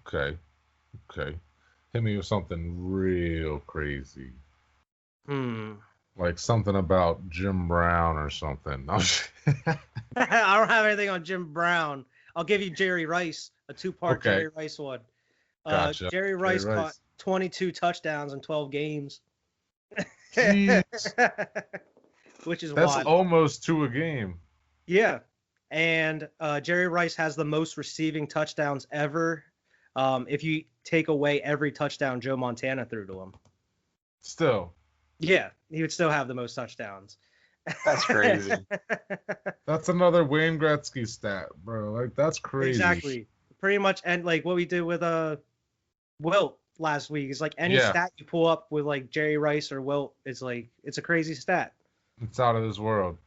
Okay. Hit me with something real crazy. Like something about Jim Brown or something. I don't have anything on Jim Brown. I'll give you Jerry Rice, a 2-part Jerry Rice one. Gotcha. Jerry Rice caught 22 touchdowns in 12 games. Which is That's wild. almost 2 a game. Yeah. And Jerry Rice has the most receiving touchdowns ever. If you take away every touchdown Joe Montana threw to him. Still. Yeah, he would still have the most touchdowns. That's crazy. That's another Wayne Gretzky stat, bro. Like, that's crazy. Exactly. Pretty much, and like what we did with Wilt last week is like any stat you pull up with like Jerry Rice or Wilt, it's like it's a crazy stat. It's out of this world.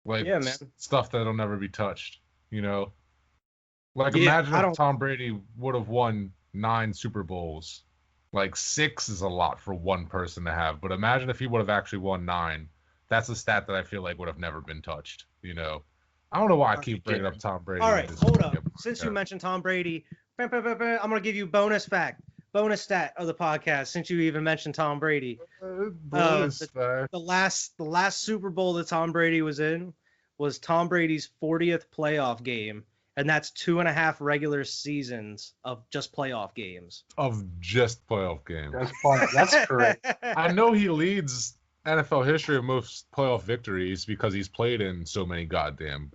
Like, yeah, man. Stuff that'll never be touched, Like, imagine if Tom Brady would have won 9 Super Bowls. Like, 6 is a lot for one person to have, but imagine if he would have actually won 9. That's a stat that I feel like would have never been touched, I don't know why I keep bringing up Tom Brady. All right, hold up. Since you mentioned Tom Brady, I'm going to give you bonus stat of the podcast since you even mentioned Tom Brady. The last Super Bowl that Tom Brady was in was Tom Brady's 40th playoff game, and that's 2.5 regular seasons of just playoff games. Of just playoff games. That's correct. I know he leads NFL history of most playoff victories because he's played in so many goddamn.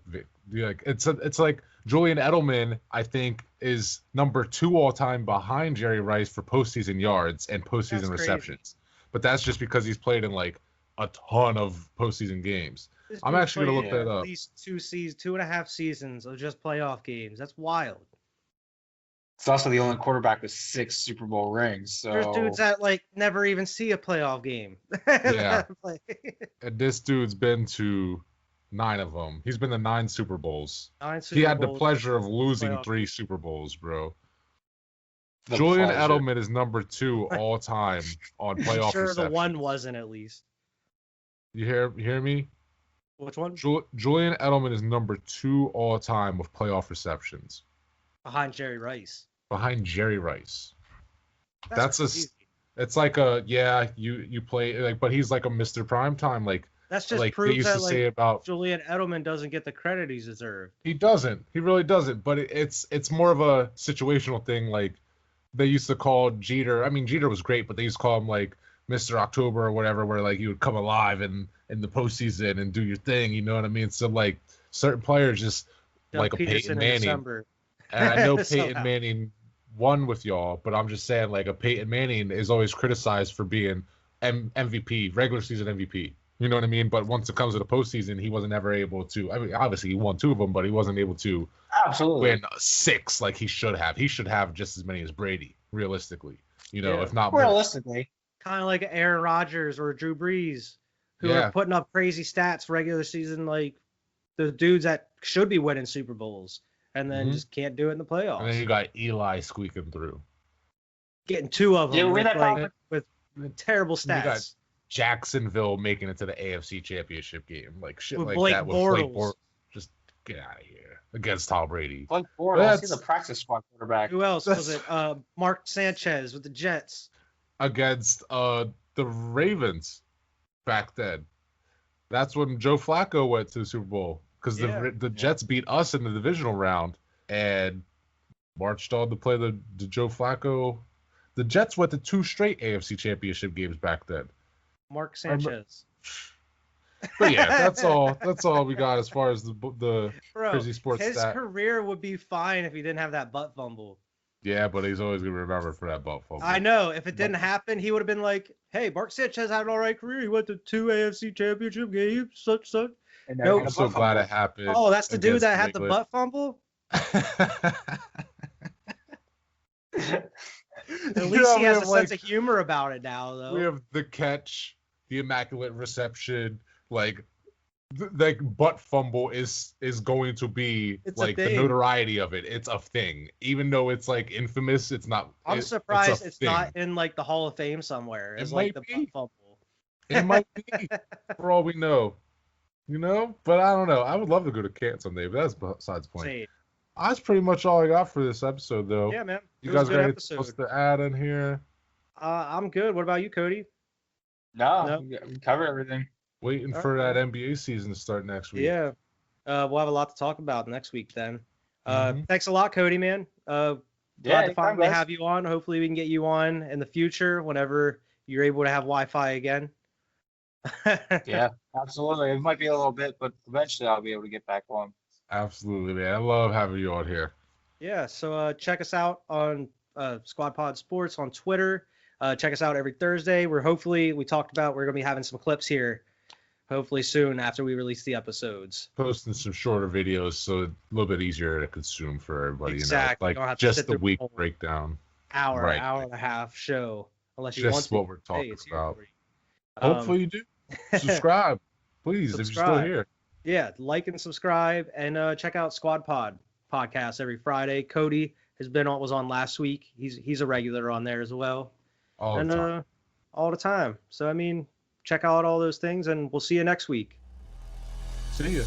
Like it's like Julian Edelman, I think, is number 2 all time behind Jerry Rice for postseason yards and postseason receptions. But that's just because he's played in like a ton of postseason games. I'm actually gonna look that up. At least 2.5 seasons of just playoff games. That's wild. It's also the only quarterback with 6 Super Bowl rings. So there's dudes that like never even see a playoff game. Yeah. And this dude's been to 9 of them. He's been to 9 Super Bowls. He had the pleasure of losing 3 Super Bowls, bro. Julian Edelman is number 2 all time on playoff sure receptions. The one wasn't at least. You hear me? Which one? Julian Edelman is number 2 all time with playoff receptions. Behind Jerry Rice. Behind Jerry Rice. That's crazy. It's like you play like, but he's like a Mr. Primetime, like that's just like proves they used that to say about Julian Edelman doesn't get the credit he's deserved. He doesn't. He really doesn't. But it's more of a situational thing. Like they used to call Jeter. I mean, Jeter was great, but they used to call him like Mr. October or whatever, where like you would come alive in the postseason and do your thing. You know what I mean? So like certain players just like a Peyton Manning. And I know Peyton Manning won with y'all, but I'm just saying like a Peyton Manning is always criticized for being MVP, regular season MVP. You know what I mean? But once it comes to the postseason, he wasn't ever able to. I mean, obviously he won 2 of them, but he wasn't able to win 6 like he should have. He should have just as many as Brady, realistically. You know, if not realistically. Kind of like Aaron Rodgers or Drew Brees, who are putting up crazy stats regular season, like the dudes that should be winning Super Bowls. And then just can't do it in the playoffs. And then you got Eli squeaking through. Getting 2 of them with terrible stats. You got Jacksonville making it to the AFC Championship game. Like shit with like Blake that. Bortles. With Blake Bortles. Just get out of here. Against Tom Brady. Blake Bortles, he's a practice squad quarterback. Who else was it? Mark Sanchez with the Jets. Against the Ravens back then. That's when Joe Flacco went to the Super Bowl. Because the Jets beat us in the divisional round and marched on to play the Joe Flacco. The Jets went to 2 straight AFC Championship games back then. Mark Sanchez. But yeah, that's all we got as far as the crazy sports his career would be fine if he didn't have that butt fumble. Yeah, but he's always gonna be remembered for that butt fumble. I know. If it didn't happen, he would have been like, "Hey, Mark Sanchez had an all right career. He went to 2 AFC Championship games. Such." Nope. I'm so glad it happened. Oh, that's the dude that had the butt fumble? At least he has a sense of humor about it now, though. We have the catch, the immaculate reception, like butt fumble is going to be like the notoriety of it. It's a thing. Even though it's like infamous, it's not. I'm surprised it's not in like the Hall of Fame somewhere. It's like the butt fumble. It might be, for all we know. You know, but I don't know. I would love to go to Canton someday, but that's besides the point. Same. That's pretty much all I got for this episode, though. Yeah, man. You guys got anything else to add in here? I'm good. What about you, Cody? No, we covered everything. Waiting for that NBA season to start next week. Yeah. We'll have a lot to talk about next week then. Thanks a lot, Cody, man. Glad to finally have you on. Hopefully we can get you on in the future whenever you're able to have Wi-Fi again. Yeah, absolutely. It might be a little bit, but eventually I'll be able to get back on. Absolutely, man. I love having you on here. Yeah, so check us out on Squad Pod Sports on Twitter. Check us out every Thursday. We're going to be having some clips here hopefully soon after we release the episodes. Posting some shorter videos so a little bit easier to consume for everybody. Exactly. You know, like just the week breakdown. Hour and a half show. Unless you want to. Just what we're talking about. Hopefully you do. Subscribe, please, if you're still here. Yeah, like and subscribe, and check out Squad Pod podcast every Friday. Cody was on last week. He's a regular on there as well. All the time. So I mean, check out all those things, and we'll see you next week. See ya.